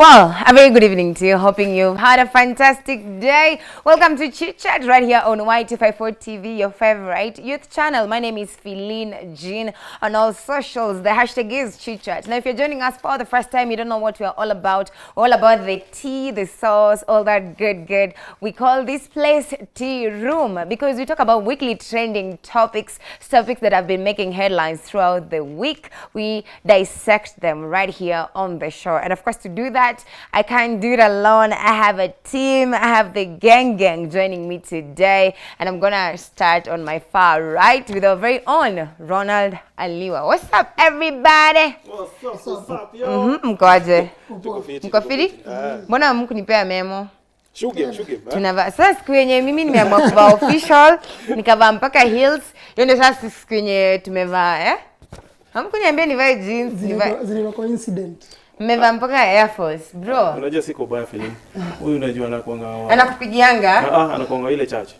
Well, a very good evening to you. Hoping you've had a fantastic day. Welcome to Chit Chat right here on Y254 TV, your favorite youth channel. My name is Feline Jean. On all socials, the hashtag is Chit Chat. Now, if you're joining us for the first time, you don't know what we're all about the tea, the sauce, all that good. We call this place Tea Room because we talk about weekly trending topics that have been making headlines throughout the week. We dissect them right here on the show. And of course, to do that, I can't do it alone. I have a team. I have the gang joining me today. And I'm going to start on my far right with our very own Ronald Aliwa. What's up, everybody? What's up, yo? Mkoaje? Mko fiti? Mbona mkunipea memo? Shuge. Tunavaa. Sasa siku yenye mimi nimeamua kuvaa official, nikavaa mpaka heels. Hiyo ndio sasa siku yenye tumevaa, Hamkuniambia nivae jeans, zilikuwa coincident. Mmevaa mpaka Air Force, bro. Unajua siko baya Feline. Huyu unajua anakuanga anakupigianga? Anakuanga ile chache.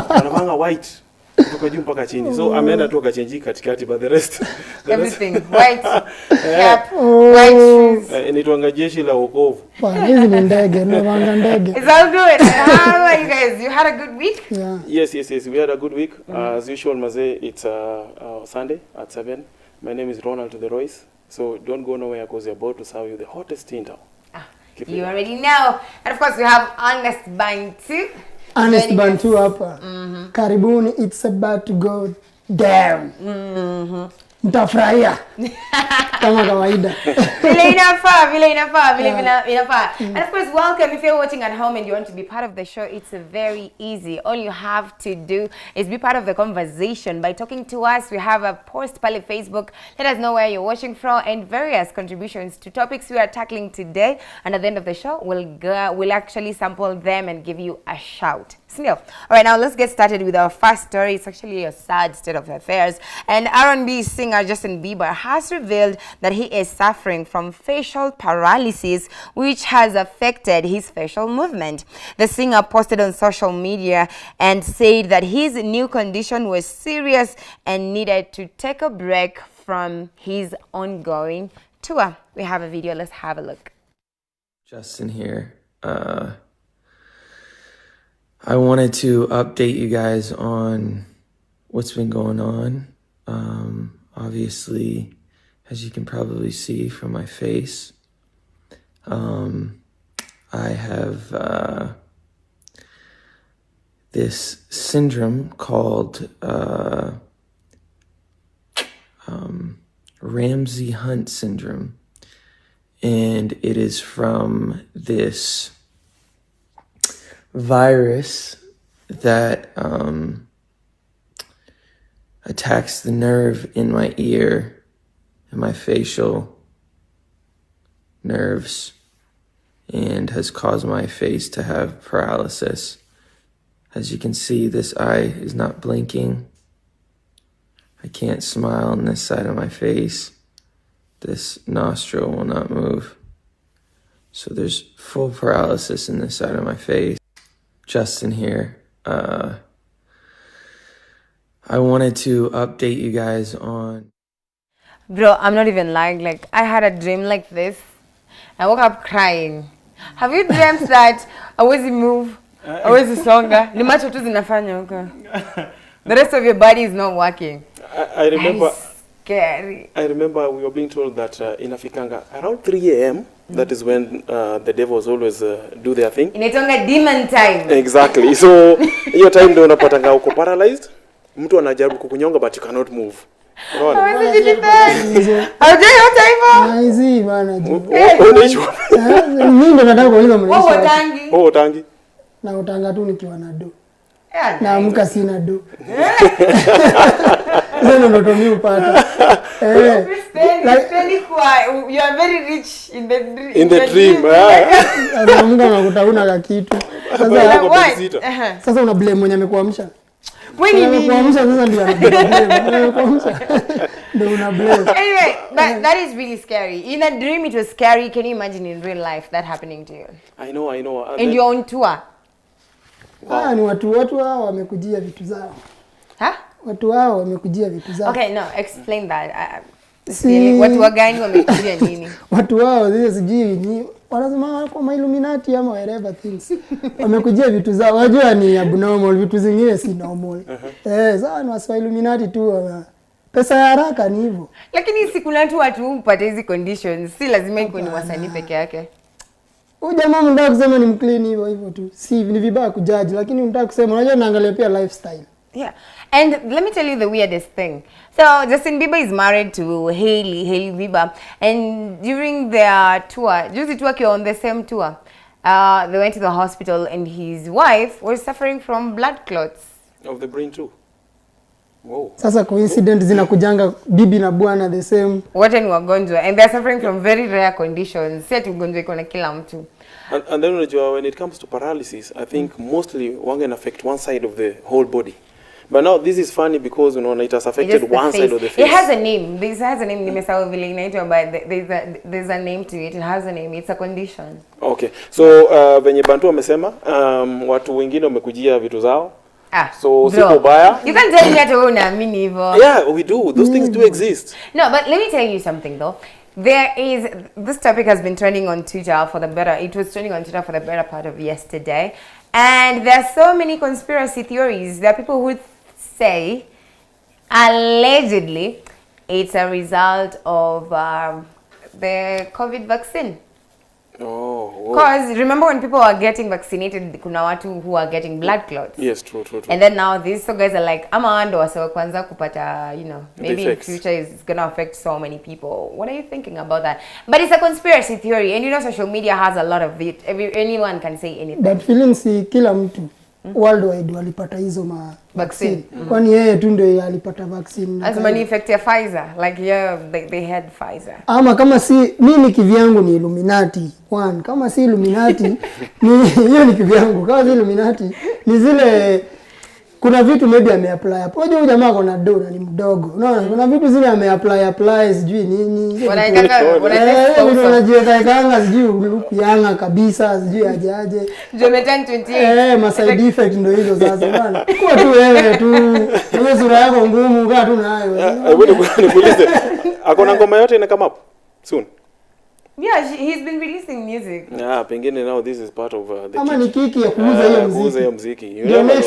Anavanga white kutoka juu mpaka chini. So ameenda tu akachange katikati, but the rest everything white. Cap, white shoes. Inaitwa jeshi la wokovu. Hizi ni ndege, navanga ndege. It's all good. How are you guys? You had a good week? Yeah. Yes. We had a good week. As usual, Maze, it's Sunday at 7. My name is Ronald to the Royce. So don't go nowhere because we're about to serve you the hottest tea in town. You already know. And of course we have Earnest Bantu. Earnest Bantu hapa. Karibuni, it's about to go down. Mtafurahia. Kama kawaida. Vile inafaa. And of course, welcome. If you're watching at home and you want to be part of the show, it's very easy. All you have to do is be part of the conversation by talking to us. We have a post pale Facebook. Let us know where you're watching from and various contributions to topics we are tackling today. And at the end of the show, we'll actually sample them and give you a shout. All right, now let's get started with our first story. It's actually a sad state of affairs. And R&B singer Justin Bieber has revealed that he is suffering from facial paralysis, which has affected his facial movement. The singer posted on social media and said that his new condition was serious and needed to take a break from his ongoing tour. We have a video. Let's have a look. Justin here. I wanted to update you guys on what's been going on. Obviously, as you can probably see from my face, I have this syndrome called Ramsay-Hunt syndrome, and it is from this virus that attacks the nerve in my ear and my facial nerves and has caused my face to have paralysis. As you can see, this eye is not blinking. I can't smile on this side of my face. This nostril will not move. So there's full paralysis in this side of my face. Justin here. I wanted to update you guys on... Bro, I'm not even lying. Like, I had a dream like this. I woke up crying. Have you dreamt that I wasn't move? I wasn't stronger? The rest of your body is not working. I remember... That is scary. I remember we were being told that in Afrikanga, around 3 a.m., that is when the devils always do their thing. Inaitwa demon time. Exactly. So, hiyo time ndio unapatanga uko paralyzed. Mtu anajaribu kukunyonga but you cannot move. Hawezi jidefend. Haujaota hivyo? Hizi bana. Unaishwa. Mimi ndo nataka kuuliza mrejesho. Wewe tangi. Na utanga tu nikiwa na do. Na amka sina do. Zeno ndo mimi upata. You are very rich in the dream. In the dream. Anaamka unakuta una kitu. Sasa una blame mwenye amekuamsha. When kuamsha sasa ndio anablame. Kuamsha. Ndio una blame. Anyway, that is really scary. In a dream it was scary. Can you imagine in real life that happening to you? I know. And you're on tour. Wow. Ni watu hao wamekujia vitu zao. Huh? Watu hao wamekujia vitu zao. Okay, no, explain that. Watu wagani wamekujia nini? Watu wao zile sijui wanasema kwa Illuminati ama whatever things. Wamekujia vitu zao. Wajua ni abnormal, vitu zingine si normal. Sawa ni wasi Illuminati tu pesa ya haraka ni hivyo. Lakini si kuna watu upate hizi conditions, si lazima iko ni wasanii peke yake. Huyu jamaa mnataka kusema ni mclean hivyo tu. Si ni vibaya kujudge, lakini unataka kusema unajua naangalia pia lifestyle. Yeah. And let me tell you the weirdest thing. So Justin Bieber is married to Hailey Bieber, and during their tour, juzi tu akiwa on the same tour, they went to the hospital and his wife was suffering from blood clots. Of the brain too. Whoa. Sasa coincidence zinakujanga bibi na bwana the same. Wote ni wagonjwa and they are suffering from very rare conditions. Si ati ugonjwa iko na kila mtu. And then when it comes to paralysis, I think mostly one can affect one side of the whole body. But now this is funny because it has affected one side of the face. It has a name. This has a name. Nimesahau vile inaitwa, but there's a name to it. It has a name. It's a condition. Okay. So venye Bantu amesema watu wengine wamekujia vitu zao. So siko baya. You can tell me that wewe unaamini hivyo. Yeah, we do. Those things do exist. No, but let me tell you something though. This topic has been trending on Twitter it was trending on Twitter for the better part of yesterday. And there are so many conspiracy theories. There are people who say, allegedly, it's a result of the COVID vaccine. Oh. Because remember when people are getting vaccinated, kuna watu who are getting blood clots. Yes, true. And then now these guys are like, ama ndo wasa kwanza kupata, maybe in future it's going to affect so many people. What are you thinking about that? But it's a conspiracy theory, and social media has a lot of it. Anyone can say anything. But feelings kila mtu worldwide walipata hizo vaccine. Kwani yeye tu ndio alipata vaccine. As many effect ya Pfizer, like they had Pfizer. Ama kama si mimi kivyangu ni Illuminati. Kama si Illuminati hiyo ni kivyangu. Kama si Illuminati ni zile kuna vitu maybe ameapply hapo. Unajua jamaa kuna do ni mdogo. Unaona kuna vitu zile ameapply sijui nini. Wanajiweka kanga sijui yanga kabisa sijui ajaje. Jometan 28. Ma side effect ndio hizo sasa bwana. Kwa tu wewe tu. Wewe sura yako ngumu kaa tu nayo. Hebu nikuulize. Akona ngoma yote ina come up soon. Yeah, he's been releasing music. Yeah, pengine now this is part of the kama ni kiki ya kuuza hiyo muziki.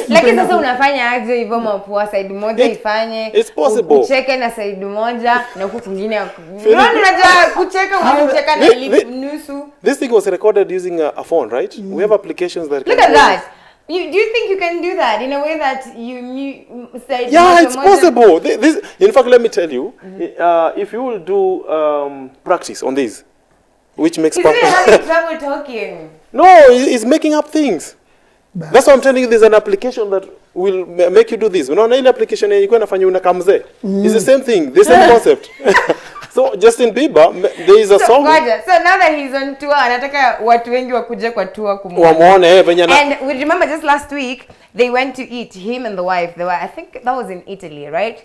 Lakini sasa unafanya aje hivyo mapua side moja ifanye? It's possible. Kucheka na side moja na huku kingine unajua kucheka na nusu. This thing was recorded using a phone, right? We have applications that Look at that. Do you think you can do that in a way that you say? Yeah, it's possible. This, in fact, let me tell you, if you will do practice on this, which makes He's really having trouble talking. No, he's making up things. That's why I'm telling you, there's an application that will make you do this. You know, any application you can find unakamze. It's the same thing, the same concept. So Justin Bieber, there is a song. So now that he's on tour, anataka watu wengi wakuje kwa tour kumuona. And we remember just last week they went to eat, him and the wife. They were, I think that was in Italy, right?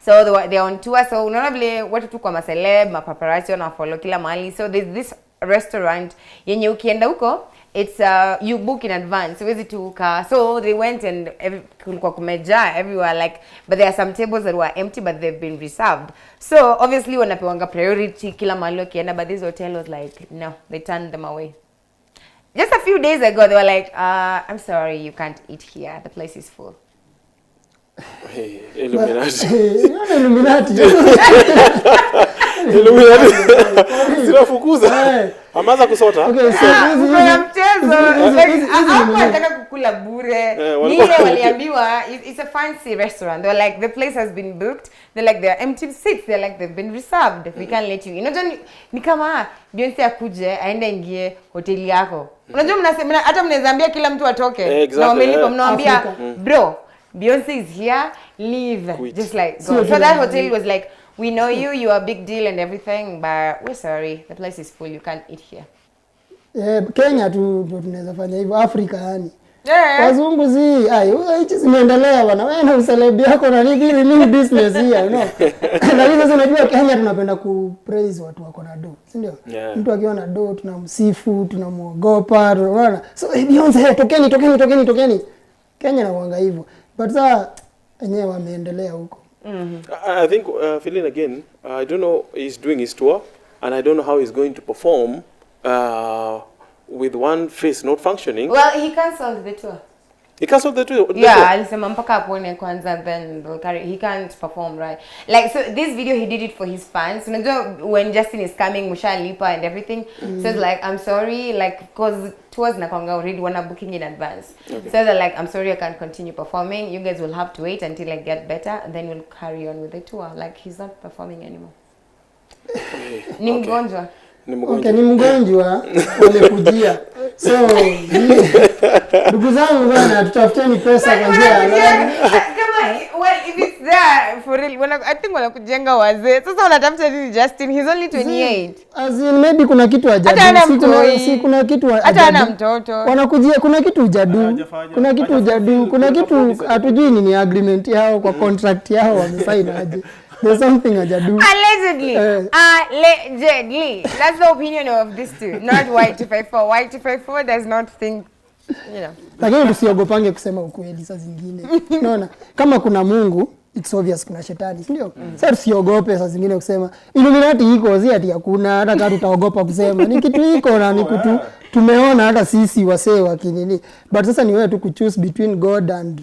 So they're on tour. So unaona vile watu tu kwa maceleb, mapaparazzi na follow kila mahali. So there's this restaurant yenye ukienda huko, it's you book in advance. So they went and kulikuwa kumeja everywhere, like, but there are some tables that were empty but they've been reserved. So obviously wanapewanga priority kila mahali ukienda, but this hotel was like no, they turned them away. Just a few days ago they were like, I'm sorry, you can't eat here, the place is full. Hey, Illuminati. Illuminati. Illuminati. Sinafukuza. Amaza kusota. Okay, so kuna mchezo. Hapa nataka kukula bure. Nile waliambiwa it's a fancy restaurant. They're like the place has been booked. They're like there are empty seats. They're like they've been reserved. We can't let you in. Unajua ni kama Beyonce akuje aende ingie hoteli yako. Unajua mnasema hata mnazaambia kila mtu atoke. Na wamelipa mnaambia bro, Beyonce is here, leave. Quit. Just like go. So that hotel was like, we know you are a big deal and everything, but we're sorry, the place is full, you can't eat here. Kenya tu tunaweza fanya hivyo, Afrika yani. Wazungu hichi zimeendelea bwana. Wewe na uselebi yako na nini business here, you know. Na hizo unajua Kenya tunapenda ku praise watu wako na do, si ndio? Mtu akiwa na do tunamsifu, tunamuogopa, unaona. So Beyonce tokeni. Kenya na kuanga hivyo. But sasa wenyewe wameendelea huko. I think Philin again, I don't know, he's doing his tour, and I don't know how he's going to perform with one face not functioning. Well, he cancelled the tour. He cancelled the tour? Yeah, alisema mpaka apone kwanza, then they'll carry. He can't perform, right? Like, so this video, he did it for his fans. When Justin is coming, Musha Lipa and everything, so it's like, I'm sorry, like, because tours nakwanga already wanna booking in advance. Okay. So they're like, I'm sorry, I can't continue performing. You guys will have to wait until I get better, and then we'll carry on with the tour. Like, he's not performing anymore. Ni mgonjwa. Okay, ni mgonjwa wamekujia. So, ndugu zangu bana, tutafuteni pesa kwa njia halali. Well, if it's there for real, I think wanakujenga wazee. Sasa wanatafuta nini Justin? He's only 28. As in, maybe kuna kitu hajadu. Si kuna kitu hajadu. Hata ana mtoto. Wanakujia, kuna kitu hujadu. Kuna kitu hujadu. Kuna kitu hatujui nini agreement yao kwa contract yao wamesign aje. There's something hajadu. Allegedly. Allegedly. That's the opinion of this two. Not y254. Y254 does not think, you know. Lakini tusiogopange kusema ukweli saa zingine. Unaona? Kama kuna Mungu, it's obvious kuna shetani, ndio? Sasa tusiogope saa zingine kusema Illuminati iko, si ati hakuna, hata kama tutaogopa kusema. Ni kitu iko na ni kitu tumeona hata sisi wasee wa kinini. But sasa ni wewe tu kuchoose between God and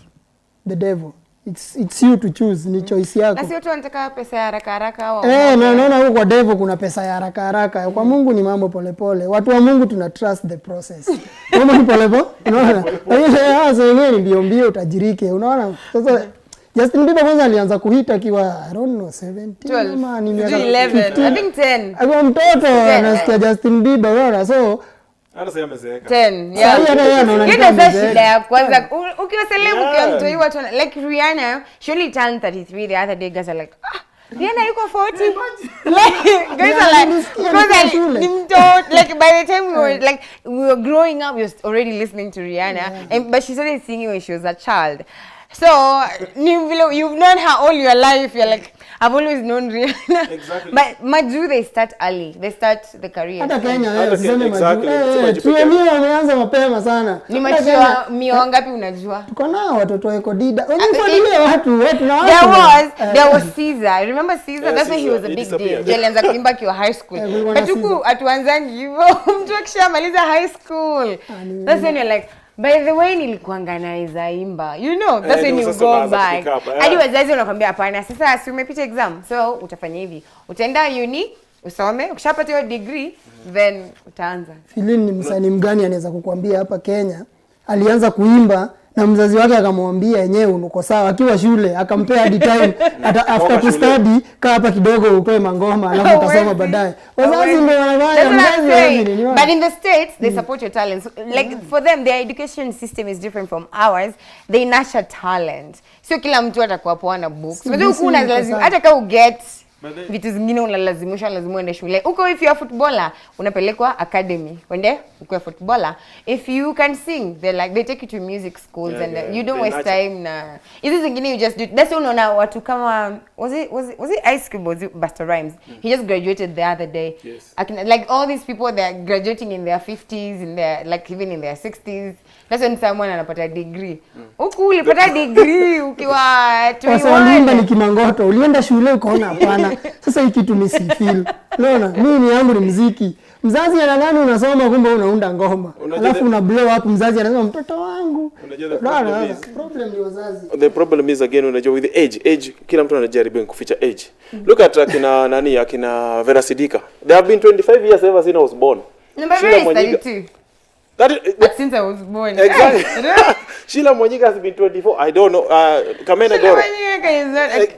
the devil. It's you to choose, ni choice yako. Na sio tu anataka pesa ya haraka haraka au. Naona huko kwa devil kuna pesa ya haraka haraka. Kwa Mungu ni mambo polepole. Watu wa Mungu tuna trust the process. Mambo ni polepole. Unaona? Sasa wenyewe ni mbio utajirike. Unaona? Sasa Justin Bieber kwanza alianza kuhita akiwa I don't know 17 ama ni 11. I think 10. Akiwa mtoto anasikia Justin Bieber, unaona? So anasema amezeeka. 10. Yeah. Sasa shida ya kwanza ukiwa celeb ukiwa mtu hiyo watu like Rihanna, she only turned 33 the other day. Guys are like, Rihanna yuko 40. Like guys are like by the time we were growing up, we were already listening to Rihanna, but she started singing when she was a child. So, you've known her all your life. You're like, I've always known Rihanna. Exactly. But Maju, they start early. They start the career. Hata Kenya, exactly. Tuemia wameanza mapema sana. Ni Maju mio ngapi unajua? Tuko nao watoto wako dida. Unafuatilia watu na watu. There was Caesar. Remember Caesar? Yeah, that's when he was a big deal. Alianza kuimba akiwa high school. But tuku atuanzangi hivyo. Mtu akishamaliza high school. That's when you're like, by the way, nilikuanga naweza imba. You know, that's when you go back. Hadi wazazi wanakuambia hapana, sasa si umepita exam. So, utafanya hivi. Utaenda uni, usome, ukishapata hiyo degree, then utaanza. Philin ni msanii mgani anaweza kukuambia hapa Kenya, alianza kuimba na mzazi wake akamwambia yenyewe uko sawa akiwa shule, akampea hadi time after to study kaa hapa kidogo utoe mangoma alafu utasoma baadaye. Wazazi ndio wanafanya mzazi. But in the States they support your talents. Like for them their education system is different from ours. They nurture talent. Sio kila mtu atakuwa poa na books. Unajua kuna lazima hata kama uget vitu zingine unalazimisha lazima uende shule. Uko if you are footballer unapelekwa academy. Wende uko footballer. If you can sing they take you to music schools and you don't waste time na. Hizi zingine you just do. That's why unaona watu kama was it Ice Cube was it Busta Rhymes? He just graduated the other day. Yes. Like all these people they are graduating in their 50s in their like even in their 60s. That's when someone anapata degree. Huku ulipata degree ukiwa 21. Sasa ulienda ni kimangoto, ulienda shule ukaona hapana. Sasa hiki kitu ni sifeel. Unaona? Mimi yangu ni muziki. Mzazi anadhani unasoma kumbe unaunda ngoma. Alafu una blow up mzazi anasema mtoto wangu. Unajua problem ni wazazi. The problem is again unajua with the age kila mtu anajaribu kuficha age. Look at akina Vera Sidika. They have been 25 years ever since I was born. Number 32. Since I was born. Exactly. Sheila Mwanyiga has been 24. I don't know. Kamene Goro.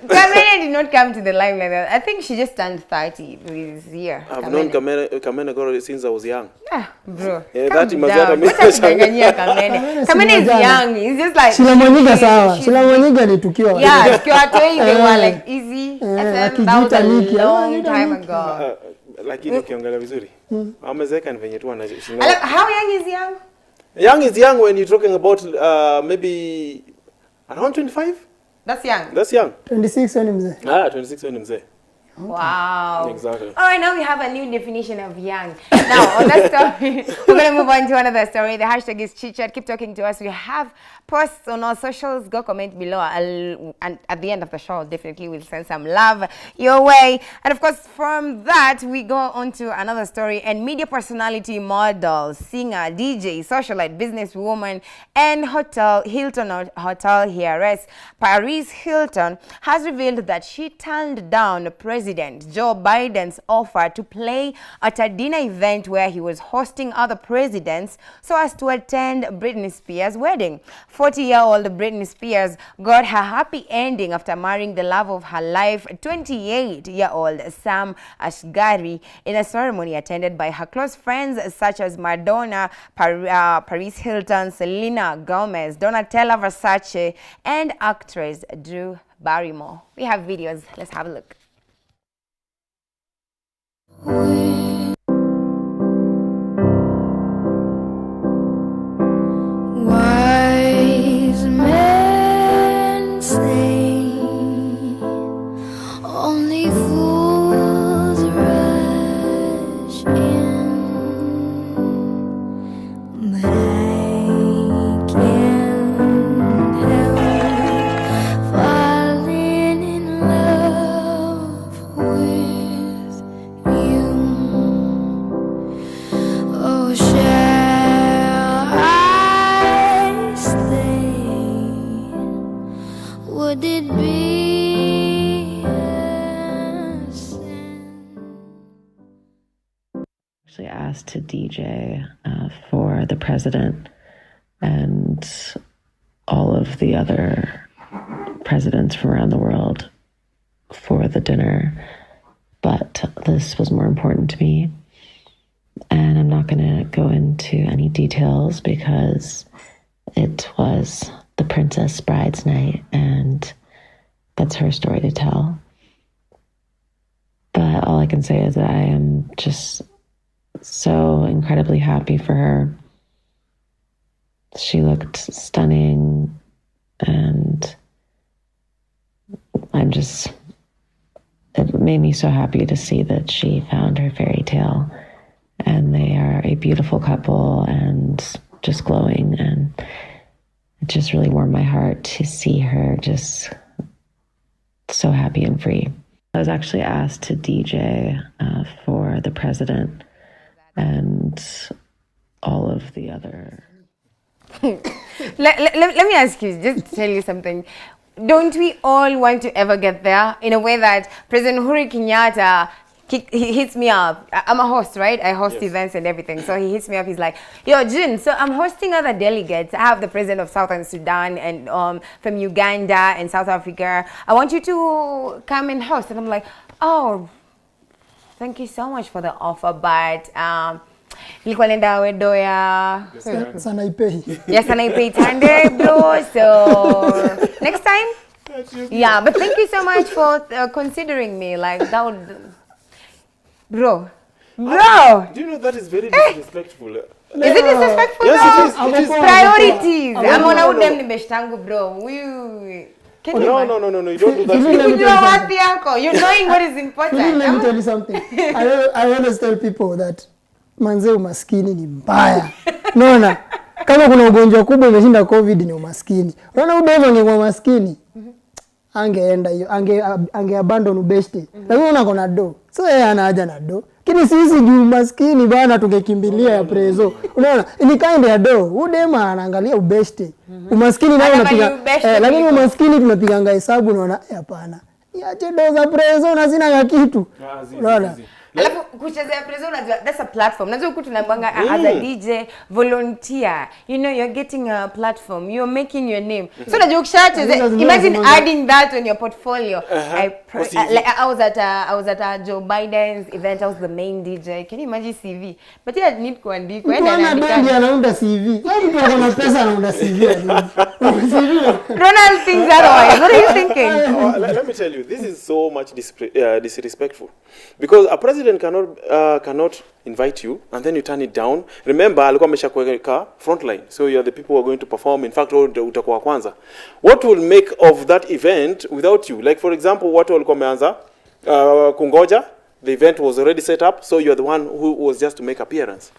Kamene did not come to the limelight. I think she just turned 30 this year. I've known Kamene Goro since I was young. Ah, bro. Yeah, that imazata mimi. Kamene is young. He's just like Sheila Mwanyiga sawa. Sheila Mwanyiga ni tukiwa. Yeah, tukiwa toi they were like easy. That was a long time ago. Lakini ukiangalia vizuri amezeka ni venye tu anashinda. How young is young? Young is young when you're talking about maybe around 25. That's young. That's young. 26 ni mzee. 26 ni mzee. Wow. Exactly. All right, now we have a new definition of young. Now, on that story, we're going to move on to another story. The hashtag is chit-chat. Keep talking to us. We have posts on our socials. Go comment below. And at the end of the show, definitely we'll send some love your way. And of course, from that, we go on to another story. And media personality, model, singer, DJ, socialite, businesswoman, and Hilton Hotel heiress, Paris Hilton, has revealed that she turned down President Joe Biden's offer to play at a dinner event where he was hosting other presidents so as to attend Britney Spears' wedding. 40-year-old Britney Spears got her happy ending after marrying the love of her life, 28-year-old Sam Asghari, in a ceremony attended by her close friends such as Madonna, Paris Hilton, Selena Gomez, Donatella Versace, and actress Drew Barrymore. We have videos. Let's have a look. Wise men say only fools rush in, but I can't help falling in love with you. Oh, shall I stay? Would it be a sin? Actually asked to DJ for the president and all of the other presidents from around the world for the dinner, but this was more important to me. And I'm not going to go into any details because it was the Princess Bride's night and that's her story to tell. But all I can say is that I am just so incredibly happy for her. She looked stunning and it made me so happy to see that she found her fairy tale. And they are a beautiful couple and just glowing. And it just really warmed my heart to see her just so happy and free. I was actually asked to DJ for the president and all of the other... let me ask you, just tell you something. Don't we all want to ever get there in a way that President Uhuru Kenyatta, he hits me up. I'm a host, right? I host events and everything. So he hits me up. He's like, yo, Jin, so I'm hosting other delegates. I have the president of Southern Sudan and from Uganda and South Africa. I want you to come and host. And I'm like, oh, thank you so much for the offer, but nilikuwa nenda wedoya Sanaipei. Yes, Sanaipei Tande, bro. So next time, yeah. But thank you so much for considering me. Like that would, bro. Do you know that is very disrespectful? Is it disrespectful? Yes, though? it is. Priorities. I'm on a dem ni beshtangu, bro. No, you don't do that. You're knowing what is important. Let me tell you something. I always tell people that manze umaskini ni mbaya. Unaona? Kama kuna ugonjwa kubwa umeshinda COVID ni umaskini. Unaona udemo angekuwa maskini. Angeenda hiyo, angeabandon ubeshte. Lakini unaona do. So yeye ana haja na do. Lakini sisi juu maskini bana tungekimbilia ya prezo. Unaona? Ni kind ya do. Udema anaangalia ubeshte. Umaskini nao unapiga lakini umaskini tunapiganga hesabu unaona hapana. Niache do za prezo na sina kitu. Unaona? Alafu kuchezea prezo unajua that's a platform. Unajua huku tunabanga as a DJ volunteer. You know you're getting a platform. You're making your name. So unajua ukishachezea imagine adding that on your portfolio. I was at a Joe Biden's event. I was the main DJ. Can you imagine CV? But yeah, need kuandika. Bendi anaunda CV. Why do you want pesa anaunda CV? Ronald thinks otherwise. What are you thinking? Let me tell you, this is so much disrespectful. Because a president cannot invite you and then you turn it down. Remember, alikuwa ameshakuweka frontline. So you are the people who are going to perform. In fact, utakuwa kwanza. What will make of that event without you? Like for example, watu walikuwa wameanza kungoja. The event was already set up, so you're the one who was just to make appearance.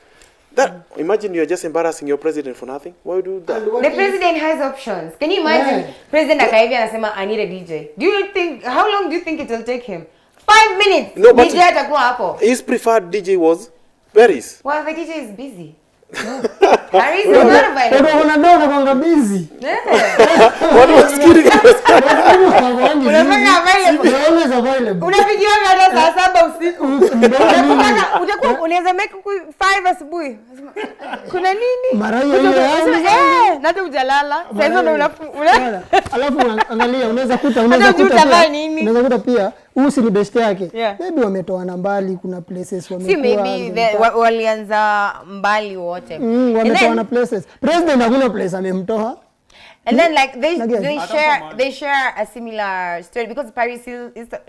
That imagine you're just embarrassing your president for nothing. Why would you do that? The president has options. Can you imagine? President akaivia anasema I need a DJ. Do you think how long do you think it will take him? 5 minutes. No, but DJ atakuwa hapo. His preferred DJ was Paris. Well, the DJ is busy. Paris is not available. Unaona kwanga busy. What was kidding? Always available. Unapigiwa hata saa 7 usiku. Utakuwa unaweza make 5 asubuhi. Kuna nini? Mara hiyo na hata hujalala. Sasa ndio alafu angalia unaweza kuta pia usi ni best yake. Maybe wametoana mbali, kuna places wamekuwa. Si maybe walianza mbali wote. Wametoana places. President hakuna place amemtoa. And then like they share a similar story because Paris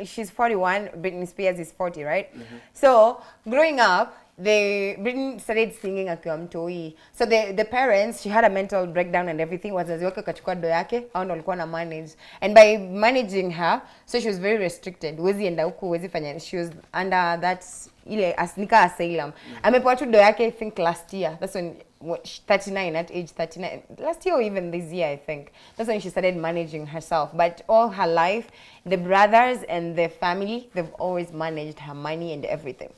she's 41, Britney Spears is 40, right? So growing up, Britney started singing akiwa mtoi. So the parents, she had a mental breakdown and everything. Wazazi wake wakachukua do yake, au ndo walikuwa na manage. And by managing her, so she was very restricted. Huwezi enda huku, huwezi fanya. She was under that ile nika asylum. Amepewa tu do yake I think last year. That's when 39 at age 39 last year or even this year I think. That's when she started managing herself. But all her life, the brothers and the family, they've always managed her money and everything.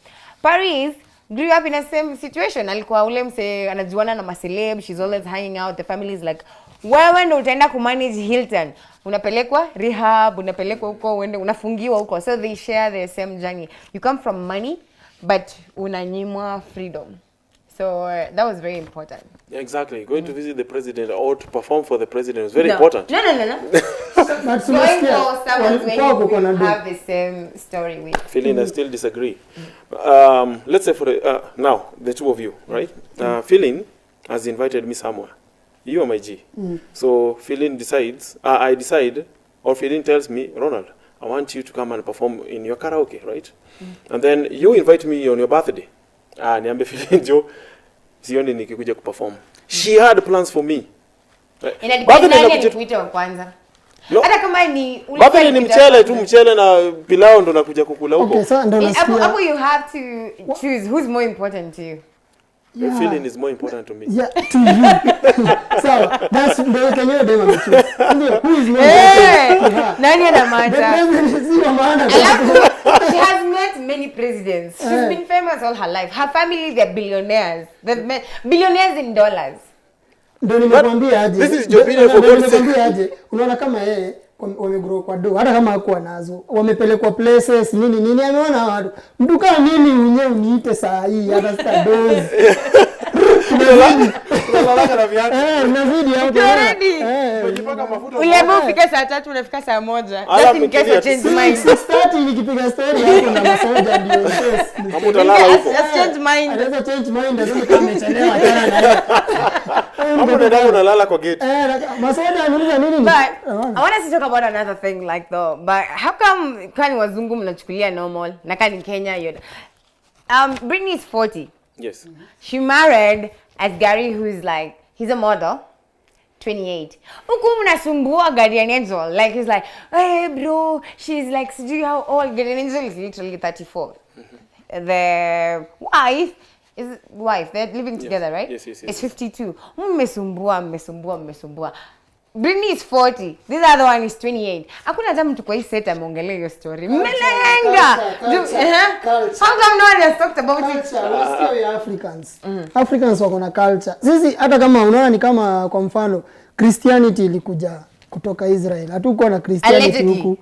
Paris grew up in the same situation. Alikuwa ule mse anajuana na maceleb, she's always hanging out. The family is like, wewe ndo utaenda kumanage Hilton. Unapelekwa rehab, unapelekwa huko, uende unafungiwa huko. So they share the same journey. You come from money, but unanyimwa freedom. So that was very important. Yeah, exactly. Going to visit the president or to perform for the president was very important. No. That's going for someone when you have the same story with. Philin, I still disagree. Let's say for now, the two of you, right? Philin has invited me somewhere. You are my G. So Philin decides, I decide, or Philin tells me, Ronald, I want you to come and perform in your karaoke, right? And then you invite me on your birthday. Niambe Philin jo, sioni nikikuja kuperform. She had plans for me. Inadependa kwanza. Hata kama ni birthday ni mchele na pilau ndo nakuja kukula huko. Okay, so ndo nasikia. Hapo you have to choose who's more important to you. Yeah. Feeling is more important to me. Yeah, to you. So that's the Kenya demo choose. Who is more important? Nani ana maana? She has met many presidents. She's been famous all her life. Her family, they're billionaires. They've met billionaires in dollars. Ndio nimekwambia aje. This is Jobina for God's sake. Nimekwambia aje. Unaona kama yeye wamegrow kwa do, hata kama hakuwa nazo, wamepelekwa places nini ameona watu. Mtu kama mimi mwenyewe uniite saa hii hata sita dozi. Tunalala na viatu. Unazidi hapo. Unajipaka mafuta. Uliamua ufike saa 3 unafika saa 1. Just in case I change mind. Start nikipiga story hapo na masoja ndio yes. Hapo utalala huko. Just change mind. Anaweza change mind ndio kama amechelewa tena na. Hapo ndio unalala kwa gate. Masoja anauliza nini? But I want to talk about another thing like though. But how come kani wazungu mnachukulia normal na kani Kenya yote? Britney is 40. Yes. She married as Gary, who is like, he's a model, 28. Huku mnasumbua Guardian Angel. Like, he's like, hey bro, she's like, do you how old? Guardian Angel is literally 34. The wife, they're living together, right? Yes. It's 52. Mmesumbua. Britney is 40. This other one is 28. Hakuna hata mtu kwa hii set ameongelea hiyo story. Mmelenga. How come no one has talked about it? What's Africans? Africans wako na culture. Sisi hata kama unaona ni kama kwa mfano Christianity ilikuja kutoka Israel. Hatukuwa na Christianity huku.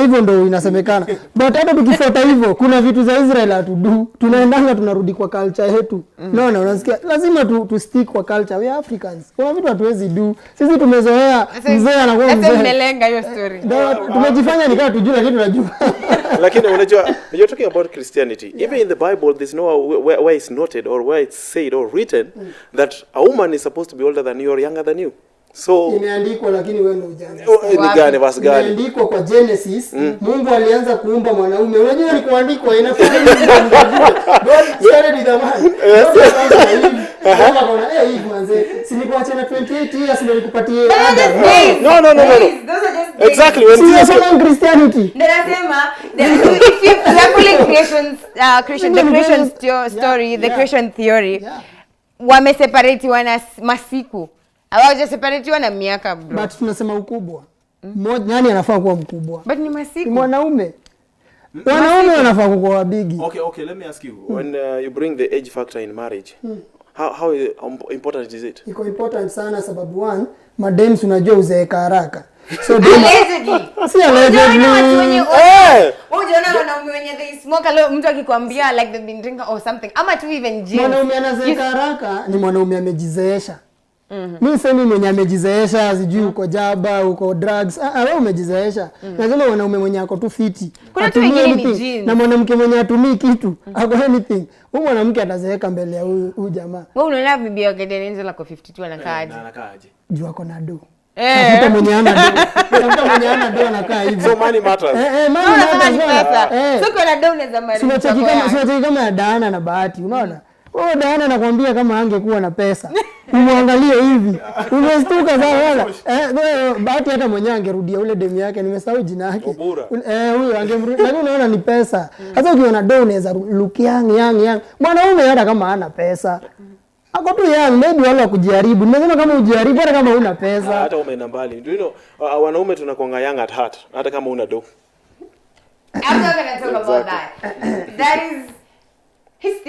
Hivyo ndo inasemekana. But hata tukifuata hivyo kuna vitu za Israel hatudu. Tunaendanga tunarudi kwa culture yetu. Naona unasikia lazima tu stick kwa culture. We Africans. Kuna vitu hatuwezi do. Sisi tumezoea mzee anakuwa mzee. Mmelenga hiyo story. Tumejifanya ni kama tujue lakini tunajua. Lakini unajua you're talking about Christianity. Even in the Bible there's no where it's noted or where it's said or written that a woman is supposed to be older than you or younger than you. So imeandikwa lakini wewe ndio hujana. Ni gani basi gani? Imeandikwa kwa Genesis, Mungu alianza kuumba mwanaume. Unajua ni kuandikwa inafanya God started with a man. Kama kuna hii manze, si nikuacha na 28 years ndio nikupatie ada. No. Those are just Exactly. When Si Jesus kama Christianity. Nasema, if you carefully creation story, the creation theory, wameseparatiwa na masiku. Hawajaseparatiwa na miaka, bro. But tunasema ukubwa. Nani anafaa kuwa mkubwa? But ni masiku. Ni mwanaume. Wanaume wanafaa kuwa bigi. Okay, let me ask you. When you bring the age factor in marriage, how important is it? Iko important sana sababu one, madems unajua uzeeka haraka. So allegedly. Si allegedly. Unaona wanaume wenye they smoke a lot, mtu akikwambia like they've been drinking or something. Ama tu even gin. Mwanaume anazeeka haraka ni mwanaume amejizeesha. Mimi sema mwenye amejizeesha, sijui uko jaba, uko drugs. Wewe umejizeesha. Na zile wanaume mwenye ako tu fiti. Kuna tu wengine ni jeans. Na mwanamke mwenye atumii kitu, ako anything. Huyu mwanamke atazeeka mbele ya huyu jamaa. Wewe unaona bibi yake Denzel ako 52 anakaaje? Anakaaje? Juu ako na do. Mtu mwenye ana do. Mtu mwenye ana do anakaa hivi. So money matters. Money matters. So kuna do unaweza marry. Tunacheki kama Diana na Bahati, unaona? Oh, Diana nakwambia kama angekuwa na pesa. Umwangalie hivi. Umestuka sana wala. Bahati hata mwenyewe angerudia ule demu yake, nimesahau jina yake. Huyo angemrudia. Lakini unaona ni pesa. Hata ukiona do unaweza look young. Mwanaume hata kama hana pesa. Ako tu young, maybe wala kujaribu. Nimesema kama ujaribu hata kama huna pesa. Hata umeenda mbali. Do you know wanaume tunakuanga young at heart hata kama una do. I'm not going to talk about that. That is his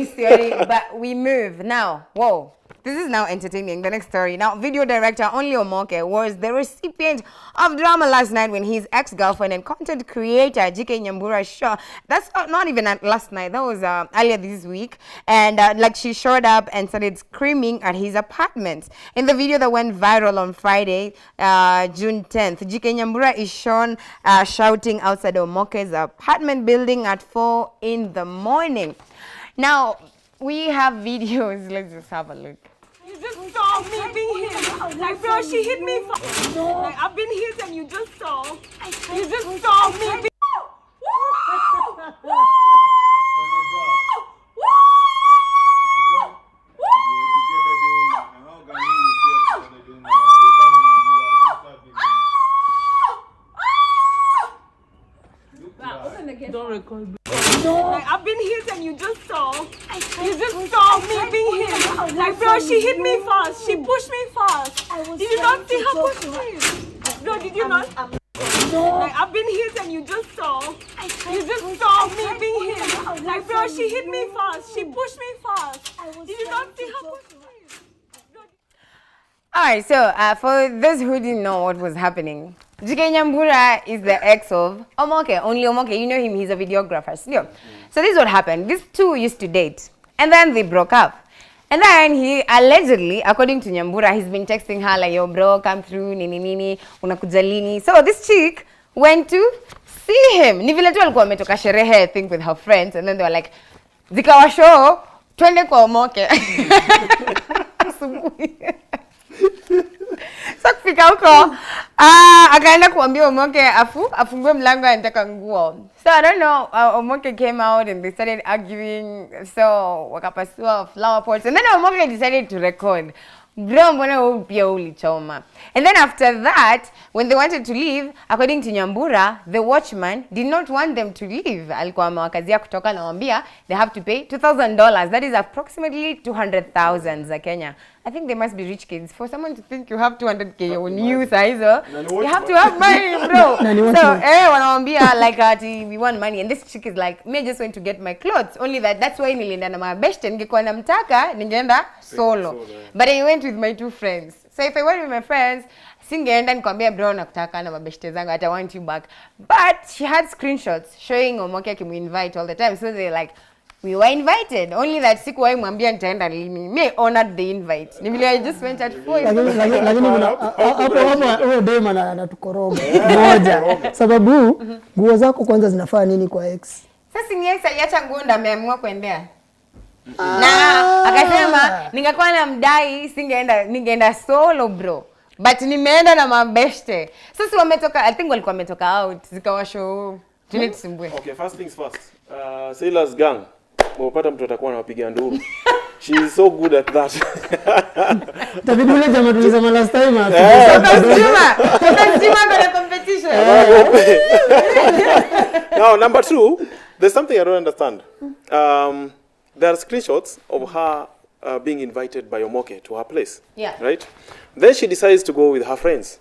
theory, but we move now. Whoa. This is now entertaining. The next story. Now, video director Only Omoke was the recipient of drama last night when his ex-girlfriend and content creator GK Nyambura showed. That's not even last night. That was earlier this week. And like she showed up and started screaming at his apartment. In the video that went viral on Friday, June 10th, GK Nyambura is shown shouting outside Omoke's apartment building at 4 in the morning. Now, we have videos. Let's just have a look. You just saw me being hit. Like, bro, she hit me. Like, I've been hit and you just saw. You just saw me being Don't record. Like, I've been hit and you just saw. You just saw me being hit. Like, bro, she hit me fast. She pushed me fast. Did you not see her push me? Bro, did you not? Like, I've been hit and you just saw. You just saw me being hit. Like, bro, she hit me fast. She pushed me fast. Did you not see her push me? Alright, so for those who didn't know what was happening, GK Nyambura is the ex of Omoke, Only Omoke. You know him, he's a videographer. So this is what happened. These two used to date, and then they broke up. And then he allegedly, according to Nyambura, he's been texting her like, yo bro, come through, nini, unakuja lini. So this chick went to see him. Ni vile tu alikuwa ametoka sherehe, I think, with her friends, and then they were like, zikawa show, twende kwa Omoke. So kufika huko, akaenda kuambia Omoke afungue mlango anataka nguo. So I don't know, Omoke came out and they started arguing. So wakapasua flower pots, and then Omoke decided to record. Bro, mbona wewe pia ulichoma. And then after that, when they wanted to leave, according to Nyambura, the watchman did not want them to leave. Alikuwa amewakazia kutoka na wambia they have to pay $2,000. That is approximately 200,000 za Kenya. I think they must be rich kids. For someone to think you have 200K on you, Saizo, you have to have money, bro. So, wanawambia like, we want money. And this chick is like, me just went to get my clothes. Only that's why nilienda na mabeshte. Ningekuwa namtaka, ningeenda solo. But I went with my two friends. So if I went with my friends, singeenda nikwambia bro nakutaka na mabeshte zangu, I want you back. But she had screenshots showing Omoke akimuinvite all the time. So they're like, we were invited. Only that sikuwahi mwambia nitaenda lini. Me honored the invite. Ni vile I just went at 4. Lakini hapo dema anatukoroga moja. Sababu nguo zako kwanza zinafaa nini kwa ex? Sasa ni ex aliacha nguo ndo ameamua kuendea. Na akasema ningekuwa na mdai ningeenda solo bro. But nimeenda na mabeshte. Sasa wametoka, I think walikuwa wametoka out zikawa show. Okay, first things first. Sailors gang. Mwapata mtu atakuwa anawapiga nduru. She's so good at that. Tabidi ule jamaa tulisema last time. Consumer got a competition. Now, number 2, there's something I don't understand. There are screenshots of her being invited by Omoke to her place. Yeah. Right? Then she decides to go with her friends.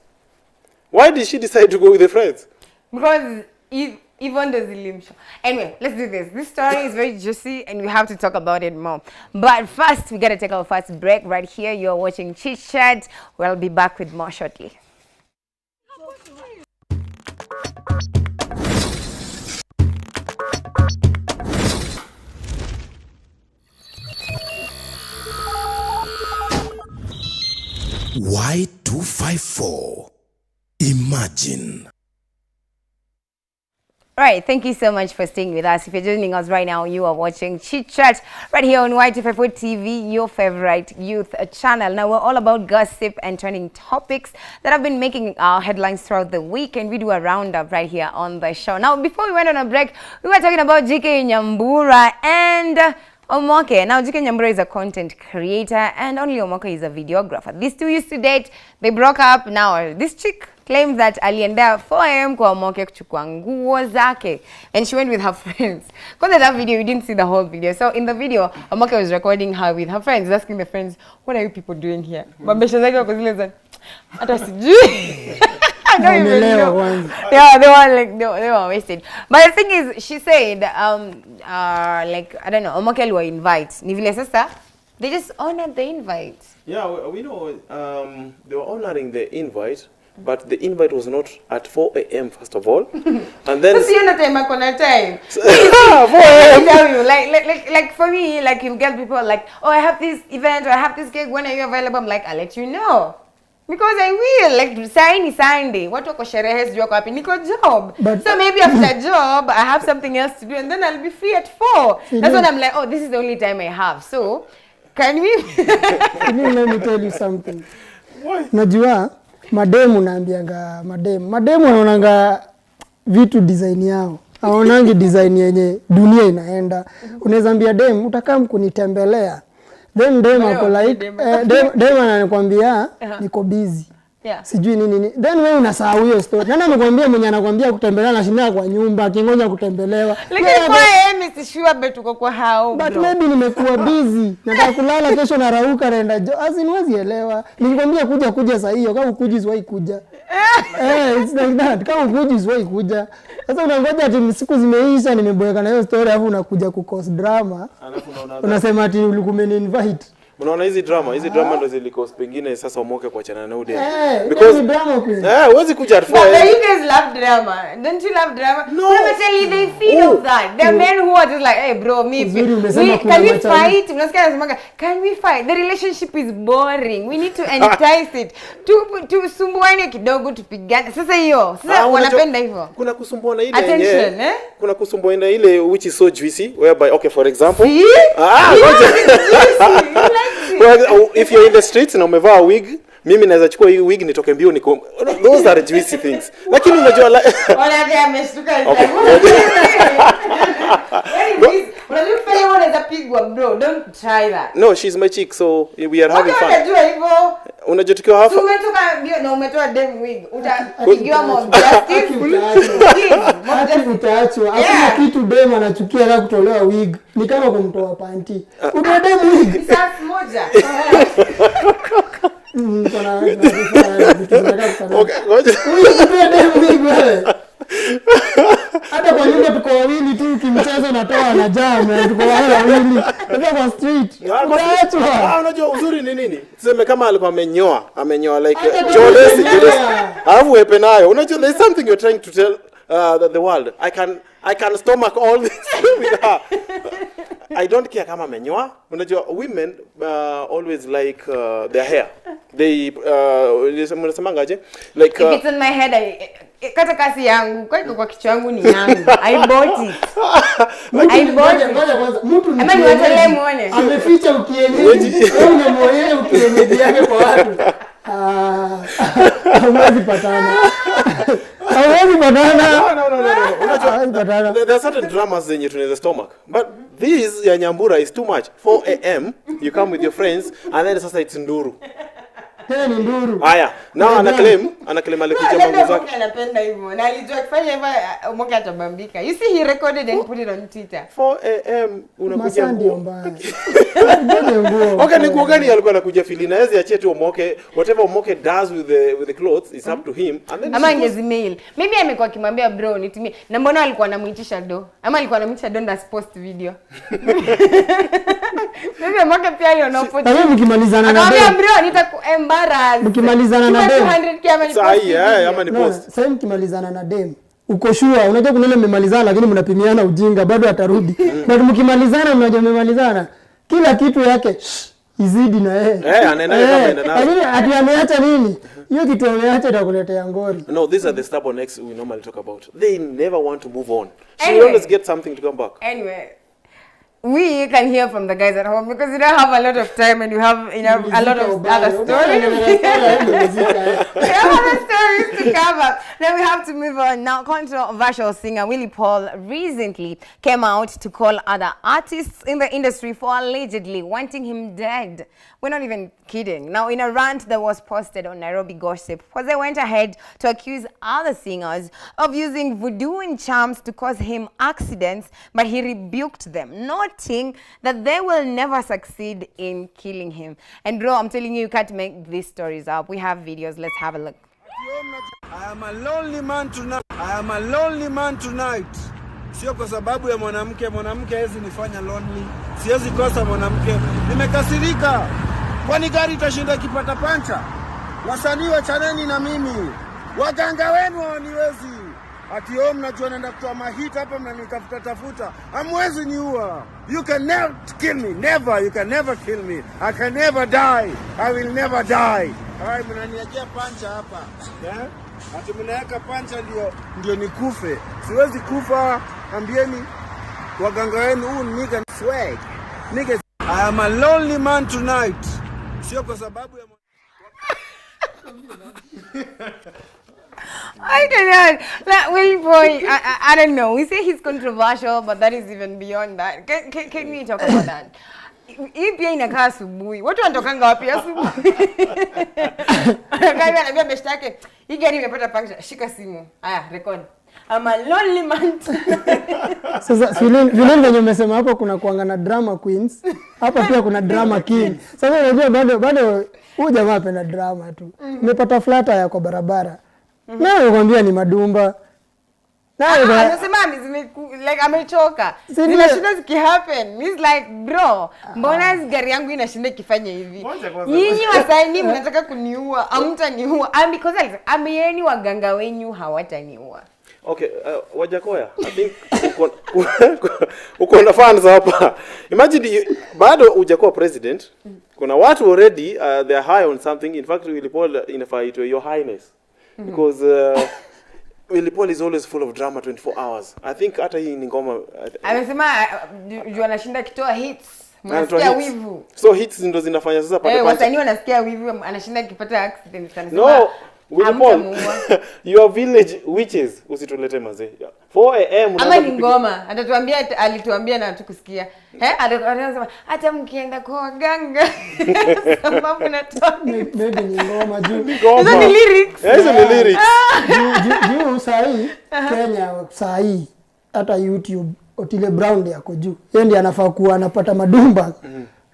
Why did she decide to go with her friends? Because Yvonne does the limb show. Anyway, let's do this. This story is very juicy and we have to talk about it more. But first, we got to take our first break right here. You're watching Chit Chat. We'll be back with more shortly. Y254. Imagine. Right, thank you so much for staying with us. If you're joining us right now, you are watching Chit Chat right here on y254 TV, your favorite youth channel. Now, we're all about gossip and trending topics that have been making headlines throughout the week, and we do a roundup right here on the show. Now, before we went on a break, we were talking about GK Nyambura and Omoke. Now, GK Nyambura is a content creator and only Omoke is a videographer. These two used to date. They broke up. Now, this chick claims that alienda 4 a.m. kwa Omoke kuchukua nguo zake. And she went with her friends. Because in that video, you didn't see the whole video. So, in the video, Omoke was recording her with her friends, asking the friends, what are you people doing here? Mabesha zake wako zile za, hata sijui. I don't even know. Yeah, they were wasted. But the thing is, she said, like, I don't know, Omoke will invite. Ni vile sasa, they just honored the invite. Yeah, we know they were honoring the invite, but the invite was not at 4 a.m. first of all. And then... So, you're not time, time. 4 a.m. Like for me, like, you get people like, oh, I have this event, or I have this gig, when are you available? I'm like, I'll let you know. Because I will, like, Sunday, what wako sherehe sijui wako wapi, niko job. So maybe after job, I have something else to do, and then I'll be free at 4. That's when I'm like, oh, this is the only time I have. So, can we? Let me tell you something. Why? Najua, mademu naambianga, mademu wanaonanga vitu design yao. Haonangi design yenye dunia inaenda. Unaweza ambia dem, utakaa kunitembelea. Then dem ako like, dem anakuambia niko busy. Yeah. Sijui nini. Then wewe unasahau hiyo story. Nani amekwambia mwenye anakuambia kutembelea na shinda kwa nyumba, akingoja kutembelewa. Lakini kwa Mr. Sure bet uko kwa hao. But maybe nimekuwa busy. Nataka kulala kesho na rauka naenda job. Asiwezi elewa. Nilikwambia kuja saa hiyo, kama ukuji ziwai kuja. It's like that. Kama ukuji ziwai kuja. Sasa unangoja ati siku zimeisha nimeboeka na hiyo story alafu unakuja ku cause drama. Unasema ati ulikuwa invite. Unaona hizi drama ndo zilikos pengine sasa Omoke kuachana na Ude. Because drama queen. Huwezi kuja at 4 a.m. You guys love drama. Don't you love drama? No. Let me tell you, they feed off that. There are men who are just like, hey bro, can we fight? Can we fight? The relationship is boring. We need to entice it. To sumbuane kidogo tupigane. Sasa hiyo. Sasa wanapenda hivyo. Kuna kusumbuana ile. Attention, eh? Kuna kusumbuana ile which is so juicy, whereby, okay, for example. Well, if you're in the streets na umevaa wig, mimi naweza chukua hii wig nitoke mbio niko. Those are juicy things. Lakini unajua wanaambia ameshtuka. Bro, don't try that. No, she's my chick, so we are having fun. Unajua hivyo? Unajua tukiwa hapo. Umetoka mbio na umetoa dem wig. Utapigiwa mob justice. Utaachwa. Hakuna kitu dem anachukia na kutolewa wig. Ni kama kumtoa panty. Una dem wig. Sasa moja. Okay, ngoja. Hata kwa nyumba tuko wawili tu kimchezo natoa na jam tuko wawili hata kwa street unajua uzuri ni nini tuseme kama alikuwa amenyoa like Jodesi alafu wepe nayo unajua there's something you're trying to tell the world I can stomach all this with her. I don't care kama amenyoa. Unajua women always like their hair. They unasemangaje like if it's in my head kata kasi yangu kwa kichwa yangu ni yangu. I bought it. Mtu ni niwatele muone. Ameficha ukienyeji. Wewe unamwonyesha ukienyeji yake kwa watu. Hawezi patana. No. There are certain dramas zenye tunaweza stomach. But this ya Nyambura is too much. 4 a.m. you come with your friends, and then sasa it's nduru. Ni nduru. Haya, now anaclaim alikuja mambo zake. Anapenda hivyo. Na alijua kufanya hivyo Omoke atabambika. You see he recorded and put it on Twitter. 4 am unakuja ndio mbaya. Okay, ni gani alikuwa anakuja filina? Yeye achie tu Omoke, whatever Omoke does with the clothes is up to him, and then ama ngezi-mail. Maybe amekuwa akimwambia bro nitumie. Na mbona alikuwa anamuitisha do? Ama alikuwa anamuitisha do ndas post video. Maybe Omoke pia aliona opportunity. Wewe mkimalizana na dem. Bro nitaku-embarrass. Mkimalizana na dem. 200k ama ni post. Ama ni post. Sasa mkimalizana na dem. Uko sure unajua kuna ile mmemalizana lakini mnapimiana ujinga bado atarudi. Na mkimalizana mnajua mmemalizana. Kila kitu yake izidi na yeye. Anaenda na. Lakini ati ameacha nini? Hiyo kitu ameacha itakuletea ngori. No, these are the stubborn ex we normally talk about. They never want to move on. She always get something to come back. Anyway, we can hear from the guys at home because you don't have a lot of time and you have a lot of other stories. We have other stories to cover. Then we have to move on. Now, controversial singer Willie Paul recently came out to call other artists in the industry for allegedly wanting him dead. We're not even kidding. Now, in a rant that was posted on Nairobi Gossip, they went ahead to accuse other singers of using voodoo and charms to cause him accidents, but he rebuked them, noting that they will never succeed in killing him. And bro, I'm telling you can't make these stories up. We have videos. Let's have a look. I am a lonely man tonight. I am a lonely man tonight. Sio kwa sababu ya mwanamke hawezi nifanya lonely. Siwezi kosa mwanamke. Nimekasirika. Kwani gari itashinda kipata pancha? Wasanii wachaneni na mimi. Waganga wenu hawaniwezi. Ati mnajua naenda kutoa mahit hapa mnanitafuta. Hamwezi niua. You can never kill me. Never. You can never kill me. I can never die. I will never die. Hai mnaniachia pancha hapa. Ati mnaweka pancha ndio nikufe. Siwezi kufa. Ambieni waganga wenu nigga swag. Nigga, I am a lonely man tonight. Sio kwa sababu ya I don't know. That Willie Boy, I don't know. We say he's controversial, but that is even beyond that. Can we talk about that? Hii pia inakaa asubuhi. Watu wanatokanga wapi asubuhi? Anakaa anambia beshte yake, hii gari imepata puncture, shika simu. Haya, record. I'm a lonely man. Sasa vile ndio umesema hapo kuna kuanga na drama queens. Hapa pia kuna drama king. Sasa unajua bado huyu jamaa anapenda drama tu. Umepata flata ya kwa barabara. Na nakwambia ni madumba. Anasema like amechoka. Zile shida zikihappen. He's like, bro, mbona gari yangu inashinda ikifanya hivi? Nyinyi wasanii mnataka kuniua, hamtaniua. Because ameni waganga wenyu hawataniua. Okay, Wajakoya, I think uko na fans hapa. Imagine bado hujakuwa president. Kuna watu already they are high on something. In fact, Willie Paul inafaa itwe your highness. Because Willie Paul is always full of drama 24 hours. I think hata hii ni ngoma. Amesema juu anashinda kitoa hits. Mnasikia wivu. So hits ndo zinafanya sasa pale pale. Wasanii wanasikia wivu, anashinda kipata accident sana. No, Willie Paul. Your village witches usitulete mazee. 4 am ama ni ngoma. Atatuambia alituambia na tukusikia. Anasema hata mkienda kwa waganga. Sababu natoa. Maybe ni ngoma juu. Hizo ni lyrics. Hizo ni lyrics. Juu sahi Kenya sahi hata YouTube Otile Brown yako juu. Yeye ndiye anafaa kuwa anapata madumba.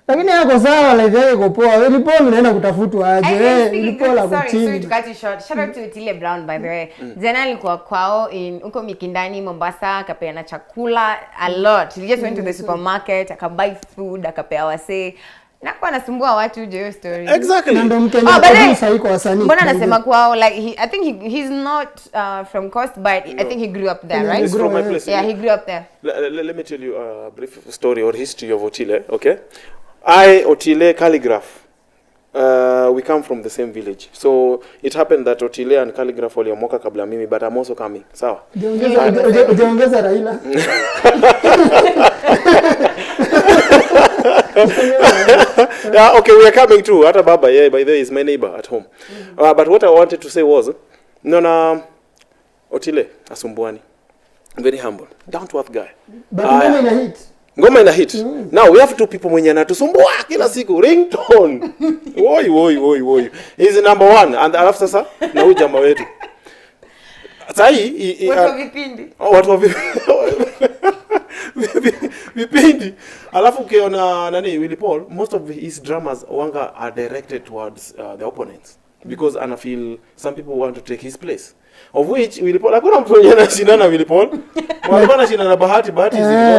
Lakini yako sawa live yake iko poa. Willie Paul unaenda kutafutwa aje? Willie Paul ako chini. Sorry to cut you short. Shout out to Otile Brown by the way. Jana alikuwa kwao huko Mikindani Mombasa, akapeana chakula a lot. He just went to the supermarket, akabuy food, akapea wase. Nakuwa nasumbua watu hiyo story. Exactly. Ndio Mkenya kabisa iko wasanii. Mbona anasema kwao like I think he's not from Coast but I think he grew up there, right? He's from my place. Yeah, he grew up there. Let me tell you a brief story or history of Otile, okay? Otile, Calligraph, we come from the same village. So it happened that Otile and Calligraph waliomoka kabla mimi, but I'm also coming. Sawa? Ujaongeza Raila. Yeah, okay, we are coming too. Hata baba, yeah, by the way, is my neighbor at home. But what I wanted to say was, Otile, asumbuani. Very humble. Down to earth guy. But mbona ina hit? Ngoma ina hit. Now we have two people mwenye anatusumbua kila siku ringtone. Woi. He's number 1 and alafu sasa na huyu jamaa wetu. Sasa hii watu wa vipindi. Watu wa vipindi. Alafu ukiona nani Willy Paul, most of his dramas wanga are directed towards the opponents because ana feel some people want to take his place. Of which Willy Paul hakuna mtu mwenye anashindana Willy Paul. Walikuwa wanashindana bahati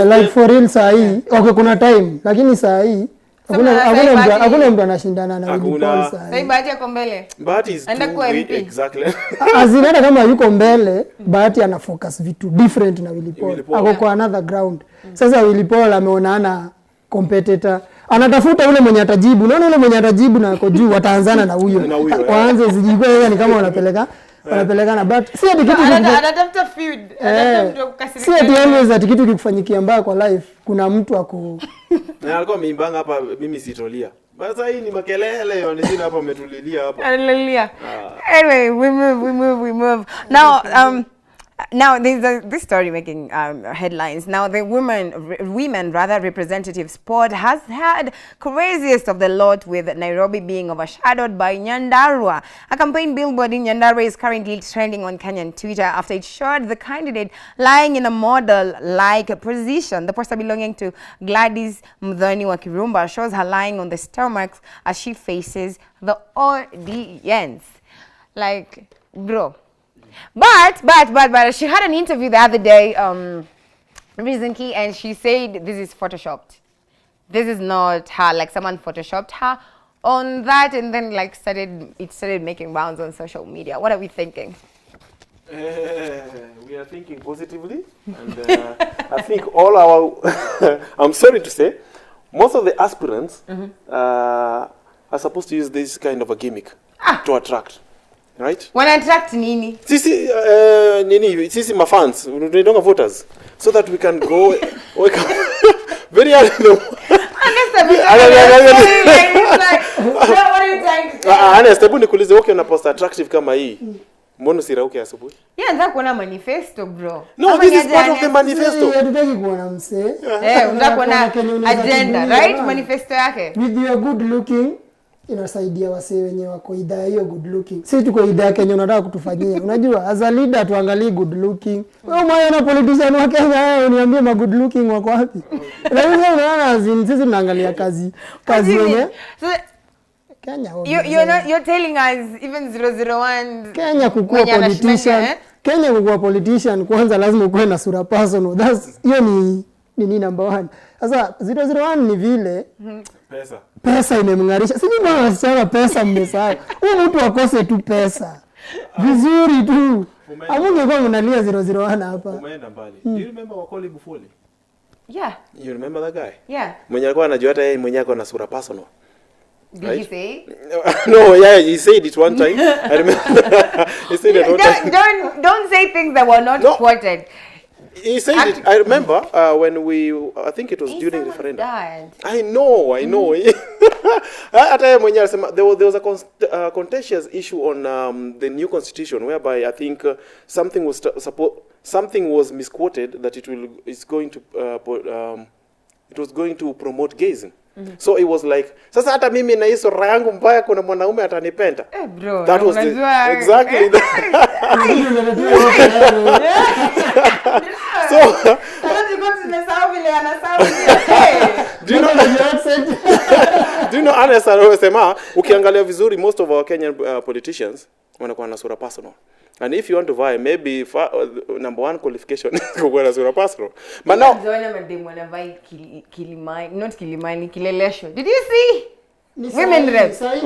like for real saa hii. Okay, kuna time lakini saa hii hakuna mtu anashindana na Willy Paul saa hii. Sasa Bahati yako mbele. Bahati is exactly. Azinaenda kama yuko mbele, Bahati ana focus vitu different na Willy Paul. Ako kwa another ground. Sasa Willy Paul ameonana competitor. Anatafuta yule mwenye atajibu. Unaona yule mwenye atajibu na ako juu wataanzana na huyo. Waanze zijikwe ni kama wanapelekana but si ati kitu anatafuta feud. Anatafuta mtu akukasirikia. Si ati always ati kitu kikufanyikia mbaya kwa life. Kuna mtu ako na alikuwa ameimbanga hapa mimi sitolia. Basa hii ni makelele yonezina hapa umetulilia hapa. Hallelujah. Anyway, we move. Now there's this story making headlines. Now the women representatives board has had craziest of the lot, with Nairobi being overshadowed by Nyandarua. A campaign billboard in Nyandarua is currently trending on Kenyan Twitter after it showed the candidate lying in a model-like position. The poster belonging to Gladys Mdhoni wa Kirumba shows her lying on the stomach as she faces the audience. Like, bro. But she had an interview the other day recently, and she said this is photoshopped. This is not her, like someone photoshopped her on that, and then like started making rounds on social media. What are we thinking? We are thinking positively, and I think all our I'm sorry to say, most of the aspirants are supposed to use this kind of a gimmick to attract. Right? When attract nini? Sisi my fans, they don't have voters, so that we can go. Very early. What are you trying to say? Honest, hebu nikuulize wako una post attractive kama hii. Mbona usirauke asubuhi? Yeah, nataka kuona manifesto, bro. No, this is part of the manifesto. Hatutaki kuona msee. Unataka kuona agenda, right? Manifesto yake. With your good looking inasaidia wasee wenye wako idhaa hiyo good looking. Sisi tuko idhaa Kenya unataka kutufanyia. Unajua as a leader tuangalie good looking. Wewe mwana politician wa Kenya wewe uniambie ma good looking wako wapi? Lakini unaona sisi tunaangalia kazi yenyewe. Kenya you're telling us even 001 Kenya kukua politician. Kenya kukua politician kwanza lazima uwe na sura personal. That's hiyo ni number 1. Sasa 001 ni vile pesa imemngarisha. Sisi bwana wasichana pesa mmesahau. Huyu mtu akose tu pesa. Vizuri tu. Amungekuwa mnalia 001 hapa. Umeenda mbali. Do you remember Wakoli Bufoli? Yeah. You remember that guy? Yeah. Mwenye alikuwa anajua hata yeye mwenyewe ako na sura personal. Did he say? No, yeah, he said it one time. I remember. He said it one time. Don't say things that were not quoted. He said it. I remember when I think it was during the referendum. I know. Hata mwenye alisema there was a contentious issue on the new constitution whereby I think something was misquoted that it was going to promote gazing. So it was like, sasa hata mimi na hizo rangu mbaya kuna mwanaume atanipenda. Bro. That was exactly that. So do you know honest anasema ukiangalia vizuri most of our Kenyan politicians wanakuwa na sura personal. And if you want to vie, maybe number 1 qualification is kuwa na sura personal. But now Zoena mademu wanavai Kilimani, not Kilimani, Kilelesho. Did you see? Women reps. The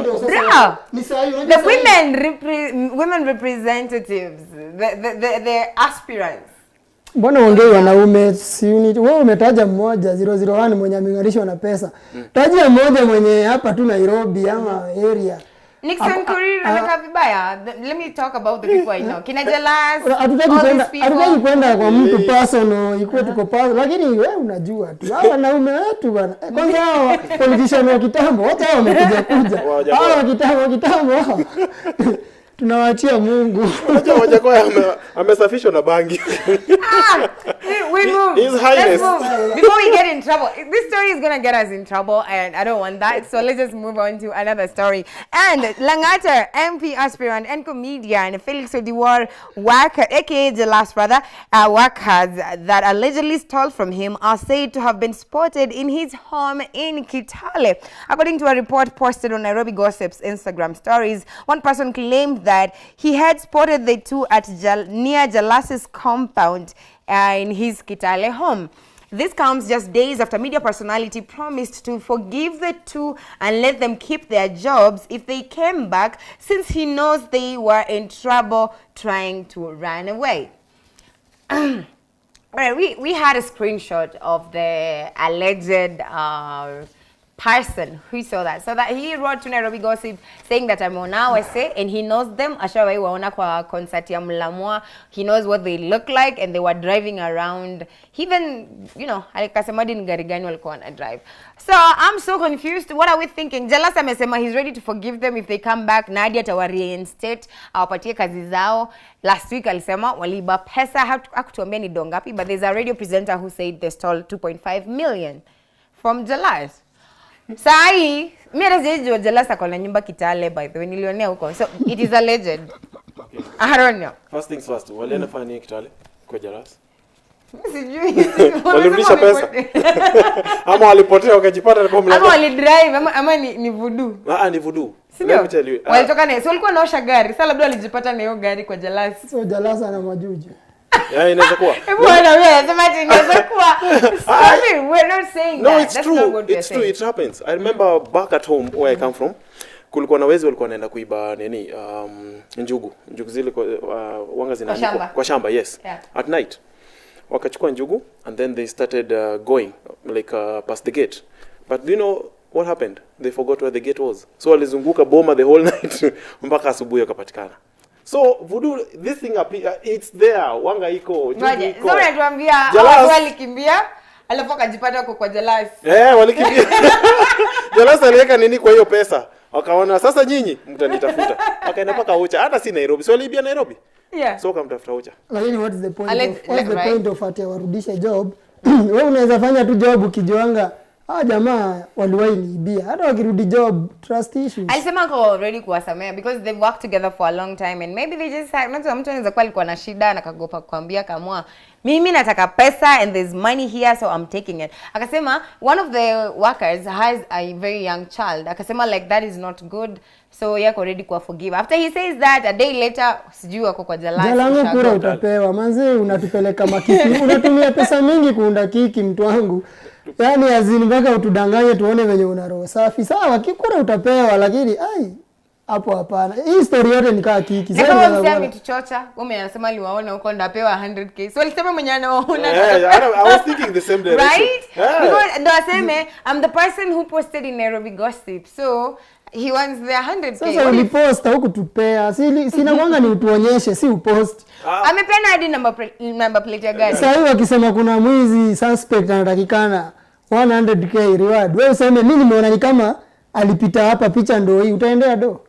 women representatives, the aspirants. Mbona ongei wanaume si unity? Wewe umetaja mmoja 001 mwenye amengarishwa na pesa. Tajia mmoja mwenye hapa tu Nairobi ama area. Nixon Korir anakaa vibaya. Let me talk about the people I know. Kina Jalas. Hatutaki kwenda kwa mtu personal, ikuwe tuko personal. Lakini wewe unajua tu. Hawa wanaume wetu bana. Kwanza hao politician wa kitambo, wote hao wamekuja. Hao wa kitambo. Tunawachia Mungu. Unajua Wajakoya amesafishwa na bangi. We move. His Highness. Let's move. Before we get in trouble, this story is going to get us in trouble, and I don't want that. So let's just move on to another story. And Langata, MP aspirant and comedian Felix Odiwar worker, aka the last brother, workers that allegedly stole from him are said to have been spotted in his home in Kitale. According to a report posted on Nairobi Gossip's Instagram stories, one person claimed that he had spotted the two at near Jalas's compound in his Kitale home. This comes just days after media personality promised to forgive the two and let them keep their jobs if they came back, since he knows they were in trouble trying to run away. Right, we had a screenshot of the alleged person who saw that. So that he wrote to Nairobi Gossip saying that I'm on our say and he knows them. Ashawai waona kwa concert ya Mlamwa. He knows what they look like and they were driving around. He even, you know, alikasema ni gari gani walikuwa wana drive. So I'm so confused. What are we thinking? Jalas amesema he's ready to forgive them if they come back. Nadia atawa reinstate, awapatie kazi zao. Last week alisema waliba pesa, hakutuambia ni dongapi, but there's a radio presenter who said they stole 2.5 million from Jalas. Sai, mimi nazijua Jalas akona nyumba Kitale by the way, nilionea huko. So it is alleged. Okay. I don't know. First things first, walienda fanya nini Kitale kwa Jalas? Sijui. Walirudisha pesa. Ama walipotea wakajipata kwa mlango. Ama walidrive ama ni voodoo. Ni voodoo. Sio. Walitoka na so walikuwa naosha gari. Sasa labda walijipata na hiyo gari kwa Jalas. So Jalas ana majuju. Yeah, inaweza kuwa. Bwana wewe anasema ati inaweza kuwa. We're not saying no, that. It's true. It's true. It happens. I remember back at home where I come from, kulikuwa na wezi walikuwa wanaenda kuiba nini njugu zile wanga zinaandikwa kwa shamba, yes. Yeah. At night wakachukua njugu and then they started going like past the gate, but do you know what happened? They forgot where the gate was, so walizunguka boma the whole night mpaka asubuhi wakapatikana. So voodoo, this thing it's there, wanga iko njugu iko. So unatuambia walikimbia alafu akajipata kwa Jalas. Walikimbia. Jalas aliweka nini kwa hiyo pesa? Wakaona sasa nyinyi mtanitafuta. Wakaenda paka Ucha, hata si Nairobi. So waliibia Nairobi. Yeah. So kamtafuta Ucha. Lakini what is the point of ati warudishe job? Wewe unaweza fanya tu job ukijiwanga jamaa waliwahi niibia. Hata wakirudi job, trust issues. Alisema ako already kuwasamea because they've worked together for a long time and maybe they just had mtu anaweza kuwa alikuwa na shida na kagopa kuambia kamwa mimi nataka pesa and there's money here so I'm taking it. Akasema one of the workers has a very young child. Akasema like that is not good. So yako already kuwa forgive. After he says that, a day later sijui wako kwa Jalas. Jalangu kura utapewa. Manzi unatupeleka makiki. Unatumia pesa mingi kuunda kiki mtu wangu. Yaani azini mpaka utudanganye tuone venye una roho safi. Sawa kikura utapewa lakini hapo hapana. Hii story yote ni kama kiki. Sasa msemi tuchocha, wewe anasema aliwaona huko ndapewa 100k. So alisema mwenye anaona. I was thinking the same direction. Right? Because ndo aseme I'm the person who posted in Nairobi Gossip. So he wants the 100k. Sasa uliposta huku tupea. Sina kwanga ni utuonyeshe, si upost. Amepeana hadi number plate ya gari. Sasa hiyo wakisema kuna mwizi suspect anatakikana 100k reward. Wewe useme mimi nimeona ni kama alipita hapa picha ndio hii utaendea do.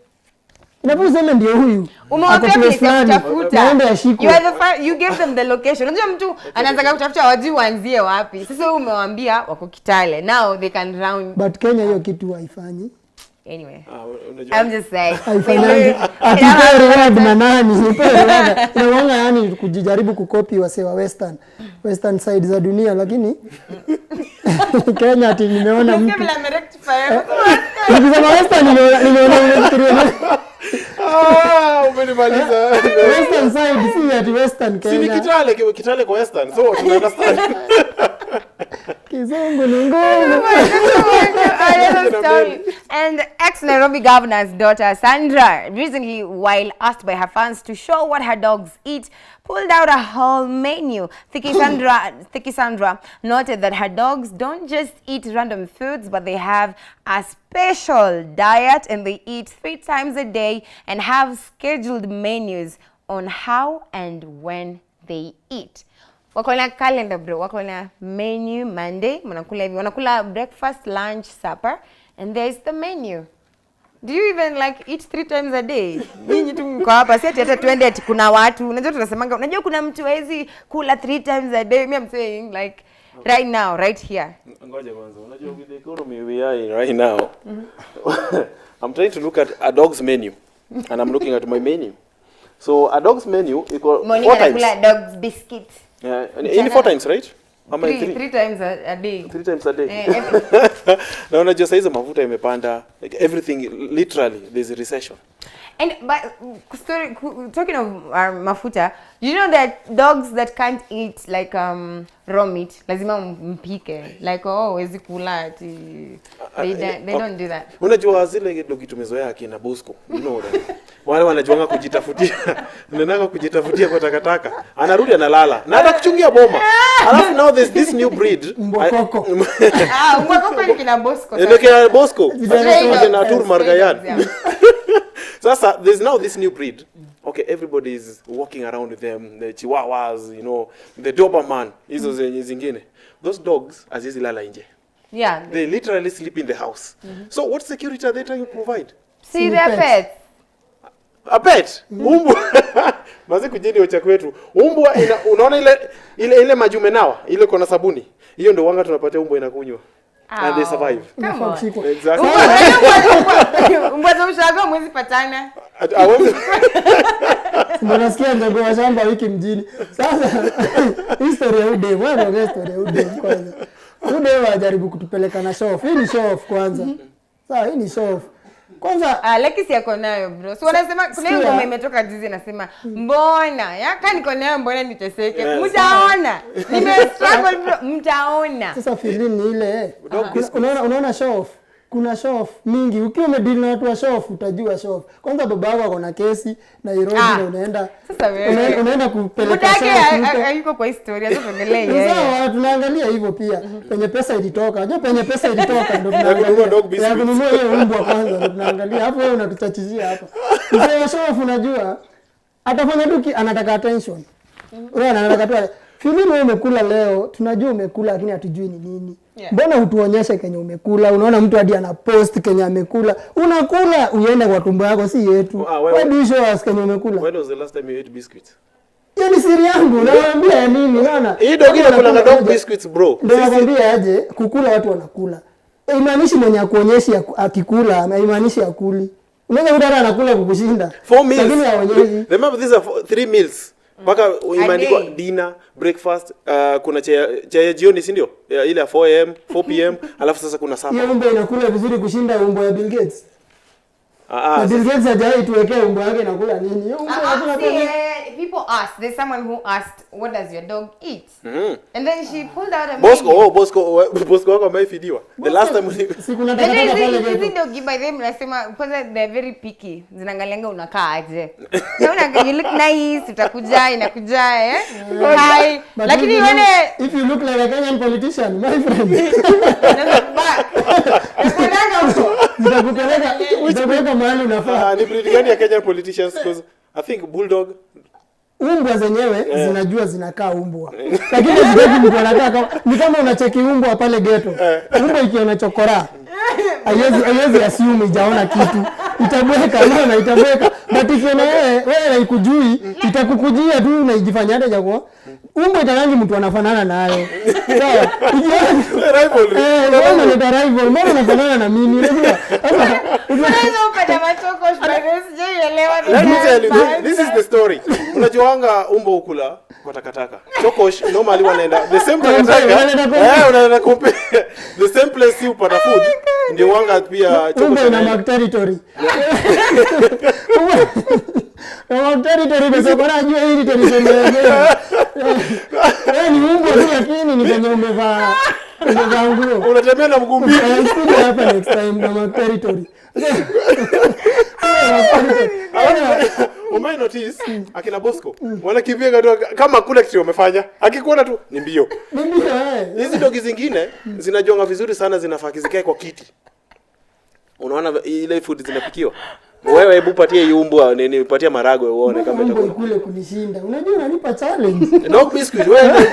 Inaposema ndio huyu. Umewapea place ya kutafuta. You gave them the location. Unajua mtu anaanza kutafuta wajui waanzie wapi. Sasa wewe umewaambia wako Kitale. Now they can round. But Kenya hiyo kitu haifanyi. Anyway, I'm just saying. Atipewe reward na nani? Inaonga yani kujijaribu kukopi wase wa western side za dunia lakini Kenya ati nimeona mtu. Mimi rectify. Nikisema western nimeona umenimaliza. Western side si ati western Kenya. Si Kitale kwa western. So tuna understand. Kizungu ni ngumu. And ex-Nairobi governor's daughter Sandra recently, while asked by her fans to show what her dogs eat, pulled out a whole menu. Thiki Sandra noted that her dogs don't just eat random foods, but they have a special diet and they eat 3 times a day and have scheduled menus on how and when they eat. Wako na calendar bro, wako na menu Monday, wanakula breakfast, lunch, supper, and there's the menu. Do you even like eat 3 times a day? Nyinyi tu mko hapa si hata twende ati kuna watu. Unajua tunasemanga unajua kuna mtu hawezi kula 3 times a day. Me I'm saying like right now, right here. Ngoja kwanza. Unajua with the economy we are in right now. I'm trying to look at a dog's menu and I'm looking at my menu. So a dog's menu equal 4 times. Kula dog's biscuit. Yeah, in 4 times, right? Three times a day. 3 times a day. Na unajua saizi mafuta imepanda, like everything literally there's a recession. And but talking of mafuta, you know that dogs that can't eat like raw meat, lazima mpike. Like wezi kula they don't do that. Unajua zile dogi tumezoea akina Bosco, you know that. Wale wanajuanga kujitafutia. Unanaka kujitafutia kwa takataka. Anarudi analala. Na hata kuchungia boma. Alafu now there's this new breed. Mbokoko. Mbokoko ni kina Bosco. Ni kina Bosco. Na Tour Margayan. Sasa there's now this new breed. Okay, everybody is walking around with them, the Chihuahuas, you know, the Doberman, hizo zingine. Those dogs hazizi lala nje. Yeah. They literally sleep in the house. So what security are they trying to provide? See their pets. A pet? Umbwa. Mazi kujeni ocha kwetu. Umbwa unaona ile majume nawa, ile kona sabuni. Hiyo ndio wanga tunapatia umbwa inakunywa. And they survive. Come on. Exactly. Umbwa za ushago mwezi patana. Mnasikia ndio wa shamba wiki mjini. Sasa history ya ude, bwana ndio history ya ude kwanza. Ude wajaribu kutupeleka na show off. Hii ni show off kwanza. Sawa, hii ni show off. Kwanza legacy yako nayo bro. So wanasema kuna ngoma imetoka juzi nasema mbona yaka niko nayo mbona niteseke. Mtaona. Nime struggle bro, mtaona. Sasa feeling ile. Unaona show off. Kuna show off mingi. Ukiwa umedeal na watu wa show off utajua show off. Kwanza baba yako ako na kesi na Nairobi na unaenda. Sasa wewe unaenda kupeleka show off. Haiko kwa historia sasa tuendelee yeye. Sawa, tunaangalia hivyo pia. Penye pesa ilitoka. Unajua penye pesa ilitoka ndio tunaangalia. Ya kununua hiyo umbwa kwanza ndio tunaangalia. Hapo wewe unatuchachizia hapa. Mzee show off unajua atafanya tu anataka attention. Wewe anataka tu Filini wewe umekula leo, tunajua umekula lakini hatujui ni nini. Mbona hutuonyeshe kenye umekula? Unaona mtu hadi ana post kenye amekula. Unakula uende kwa tumbo yako si yetu. Why do you show us kenye umekula? When was the last time you ate biscuits? Hiyo ni siri yangu. Naambia nini? Unaona? Hii dogi inakula dog biscuits bro. Ndio nakwambia aje kukula watu wanakula. Imaanishi mwenye akuonyeshi akikula, haimaanishi akuli. Unaweza kudara anakula kukushinda. 4 meals. Lakini haonyeshi. Remember these are 3 meals. Paka imeandikwa dinner, breakfast, kuna chai jioni si ndio? Ile 4 am, 4 pm, alafu sasa kuna supper. Hiyo umbo inakula vizuri kushinda umbo ya Bill Gates. Bill Gates hajai tuwekea umbo yake inakula nini? Hiyo umbo inakula people asked, there's someone who asked, what does your dog eat? And then she pulled out a Bosco wako ameifidiwa. The last time sikuna takataka pale hizi dog by them nasema kwanza they're very picky. Zinaangalianga unakaa aje. Naona you look nice, utakuja inakuja Hi. Lakini yone if you look like a Kenyan politician, my friend. Back. Nitakupeleka mahali unafaa. Ni breed gani ya Kenyan politicians because I think bulldog umbwa zenyewe zinajua zinakaa umbwa. Lakini zibaki mtu anakaa ni kama unacheki umbwa pale ghetto. Umbwa ikiona chokora. Haiwezi assume ijaona kitu. Itabweka na itabweka. But ikiona wewe haikujui, itakukujia tu na ijifanya hata jakuwa. Umbwa itarangi mtu anafanana nayo. Sawa. rivalry. Wewe ni rival, mbona unafanana na mimi? Unajua? Sasa unaweza upata matoko shpaghetti sijaelewa. Let me tell you, this is the story. Unajuanga umbo ukula kwa takataka. Chokosh normally wanaenda the same takataka. Unaenda compare the same place you upata food. Ndio wanga pia chokosh na mark territory. Mark territory basi bora jua hili territory yenyewe. Ni umbo tu lakini ni kwenye umevaa nguo. Unatembea na mguu mbili. Sikuja hapa next time na mark territory. Umai notice akina Bosco wanakimbia kama kule kitu wamefanya akikuona tu ni mbio. Hizi dogi zingine zinajonga vizuri sana zinafaa kizikae kwa kiti. Unaona ile food zinapikiwa. Wewe hebu patie yumbwa nini patia maragwe uone kama itakuwa kule kunishinda. Unajua unanipa challenge. Dog biscuit wewe.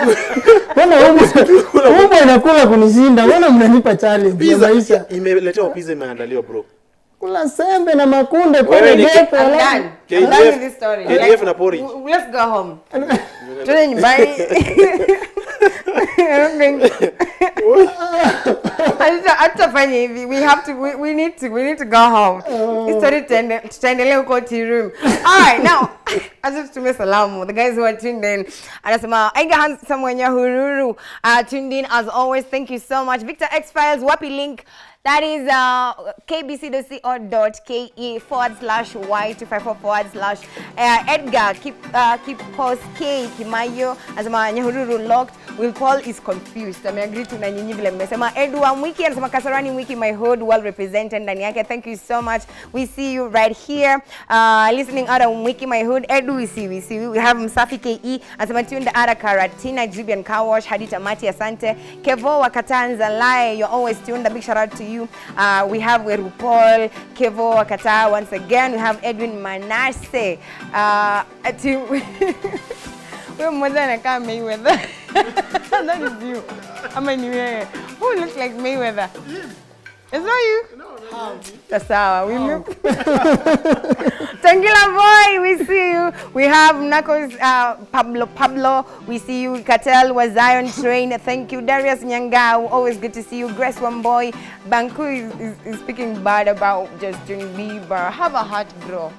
Umbwa inakula kunishinda. Mbona mnanipa challenge ya maisha? Imeletewa pizza imeandaliwa bro. Kula sembe na makunde Wewe pale ni geto. I'm done. I'm done with this story. KDF na porridge. Let's go home. Tuende nyumbani. Hatutafanya hivi. We need to go home. This story tutaendelea huko tea room. All right, now acha tutume salamu. The guys who are tuned in. Anasema Aiga Handsome mwenye hururu. Tuned in as always. Thank you so much. Victor X Files wapi link? That is kbc.co.ke/y254/ Edgar post K Kimayo anasema Nyahururu locked. Will Paul is confused. I agree to na nyinyi vile mmesema. Edwa Mwiki anasema Kasarani Mwiki my hood well represented ndani yake. Thank you so much. We see you right here. Listening out of Mwiki my hood. Edu we see you. We have Msafi KE anasema tuned out of Karatina Jubian Car Wash Hadita Mati asante. Kevo Wakatanza Lai, you're always tuned. A big shout out to you. We have RuPaul, Kevo Wakata once again. We have Edwin Manase. Wewe mmoja anakaa Mayweather. That is you. Ama ni wewe. Who looks like Mayweather? It's not you? No. That's our. Tangila boy, we see you. We have Nakos Pablo, we see you. Katel was Zion Train, thank you. Darius Nyanga, always good to see you. Grace Wamboy, Banku is speaking bad about Justin Bieber. Have a heart, bro.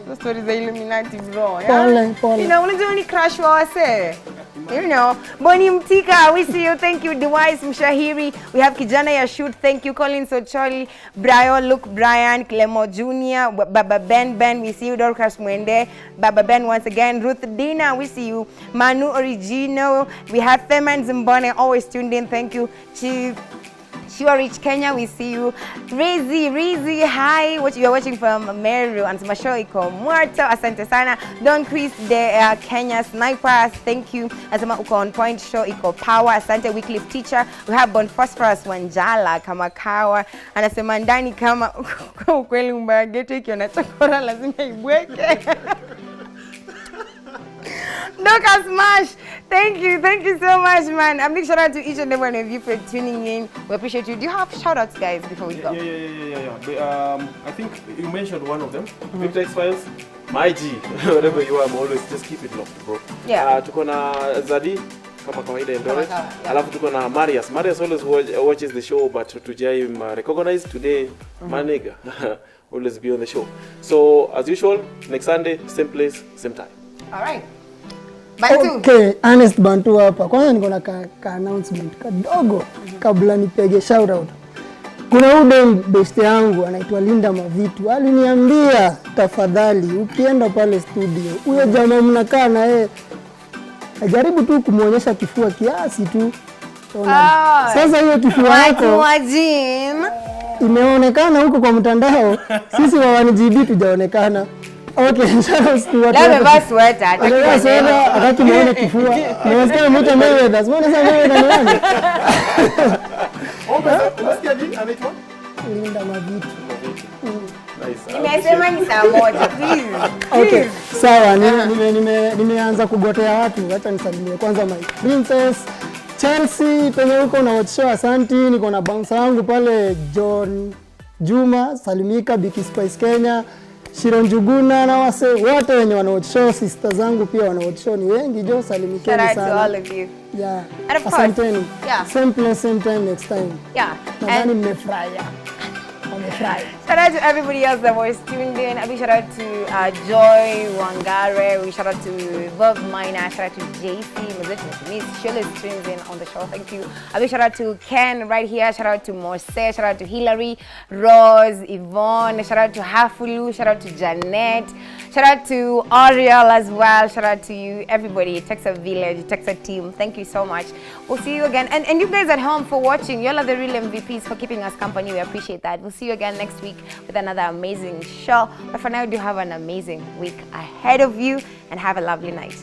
Those stories are Illuminati, bro. Yeah? Paul. You know, when you only crash what I say. You know, Bonnie Mtika, we see you. Thank you. Dewise Mshahiri. We have Kijana Yashut. Thank you. Colin Socholi, Brian, Luke Brian, Clemo Jr., Baba Ben. We see you. Dorcas Mwende, Baba Ben once again. Ruth Dina, we see you. Manu Original. We have Feman Zimbone, always tuned in. Thank you. Sure Rich Kenya, we see you. Rizy, hi. What you are watching from Meru and Masho iko Muerto, asante sana. Don Chris de Kenya Sniper, thank you. Asema uko on point, show iko power, asante. Wycliffe Teacher, we have Bon Phosphorus Wanjala kama kawa. Anasema ndani kama ukweli mbaya geto ikiona chakora lazima ibweke. Doka Smash, thank you so much, man. A big shout out to each and every one of you for tuning in. We appreciate you. Do you have shout outs, guys, before we go? Yeah. But, I think you mentioned one of them. Victor X Files, my G, whatever you are, I'm always just keep it locked, bro. Yeah. Tuko na Zadi kama kawaida Eldoret. Alafu tuko na Marius. Marius always watches the show, but tujai recognize today, my nigga. Always be on the show. So as usual, next Sunday, same place, same time. All right. Bantu. Okay, Earnest Bantu hapa. Kwanza niko na ka announcement kadogo kabla nipege shout out. Kuna best yangu anaitwa Linda Mavitu. Aliniambia tafadhali ukienda pale studio, huyo jamaa mnakaa na yeye ajaribu tu kumuonyesha kifua kiasi tu. Sasa hiyo kifua yako imeonekana huko kwa mtandao. Sisi wa 1GB tujaonekana. Okay, sasa leo basi sweater ataki muone kifua. Nimesikia mtu Mayweather. Unaona sasa Mayweather ni nani? Unasikia nini anaitwa? Linda Mavitu. Nice. Nimesema ni saa moja, please. Okay, sawa. Nimeanza kugotea watu. Acha nisalimie kwanza my princess Chelsea penye huko na watch show, asante. Niko na bouncer wangu pale John Juma, salimika Biki Spice Kenya. Shiron Juguna na wase wote wenye watch show, sister zangu pia watch show ni wengi, jo salimikeni sana. Shout out to all of you. Yeah. And of course, asanteni. Yeah. Same place, same time next time. Yeah. Nadhani mmefurahia. Shout out to everybody else that was tuned in. A big shout out to Joy Wangare. We shout out to Bob Mina. Shout out to JC, Miss Shirley streams in on the show. Thank you. A big shout out to Ken right here. Shout out to Morse. Shout out to Hillary, Rose, Yvonne. Shout out to Hafulu. Shout out to Janet. Shout out to Ariel as well. Shout out to you, everybody. Texas Village, Texas team. Thank you so much. We'll see you again. And you guys at home for watching. Y'all are the real MVPs for keeping us company. We appreciate that. We'll see you again next week with another amazing show. But for now, do have an amazing week ahead of you and have a lovely night.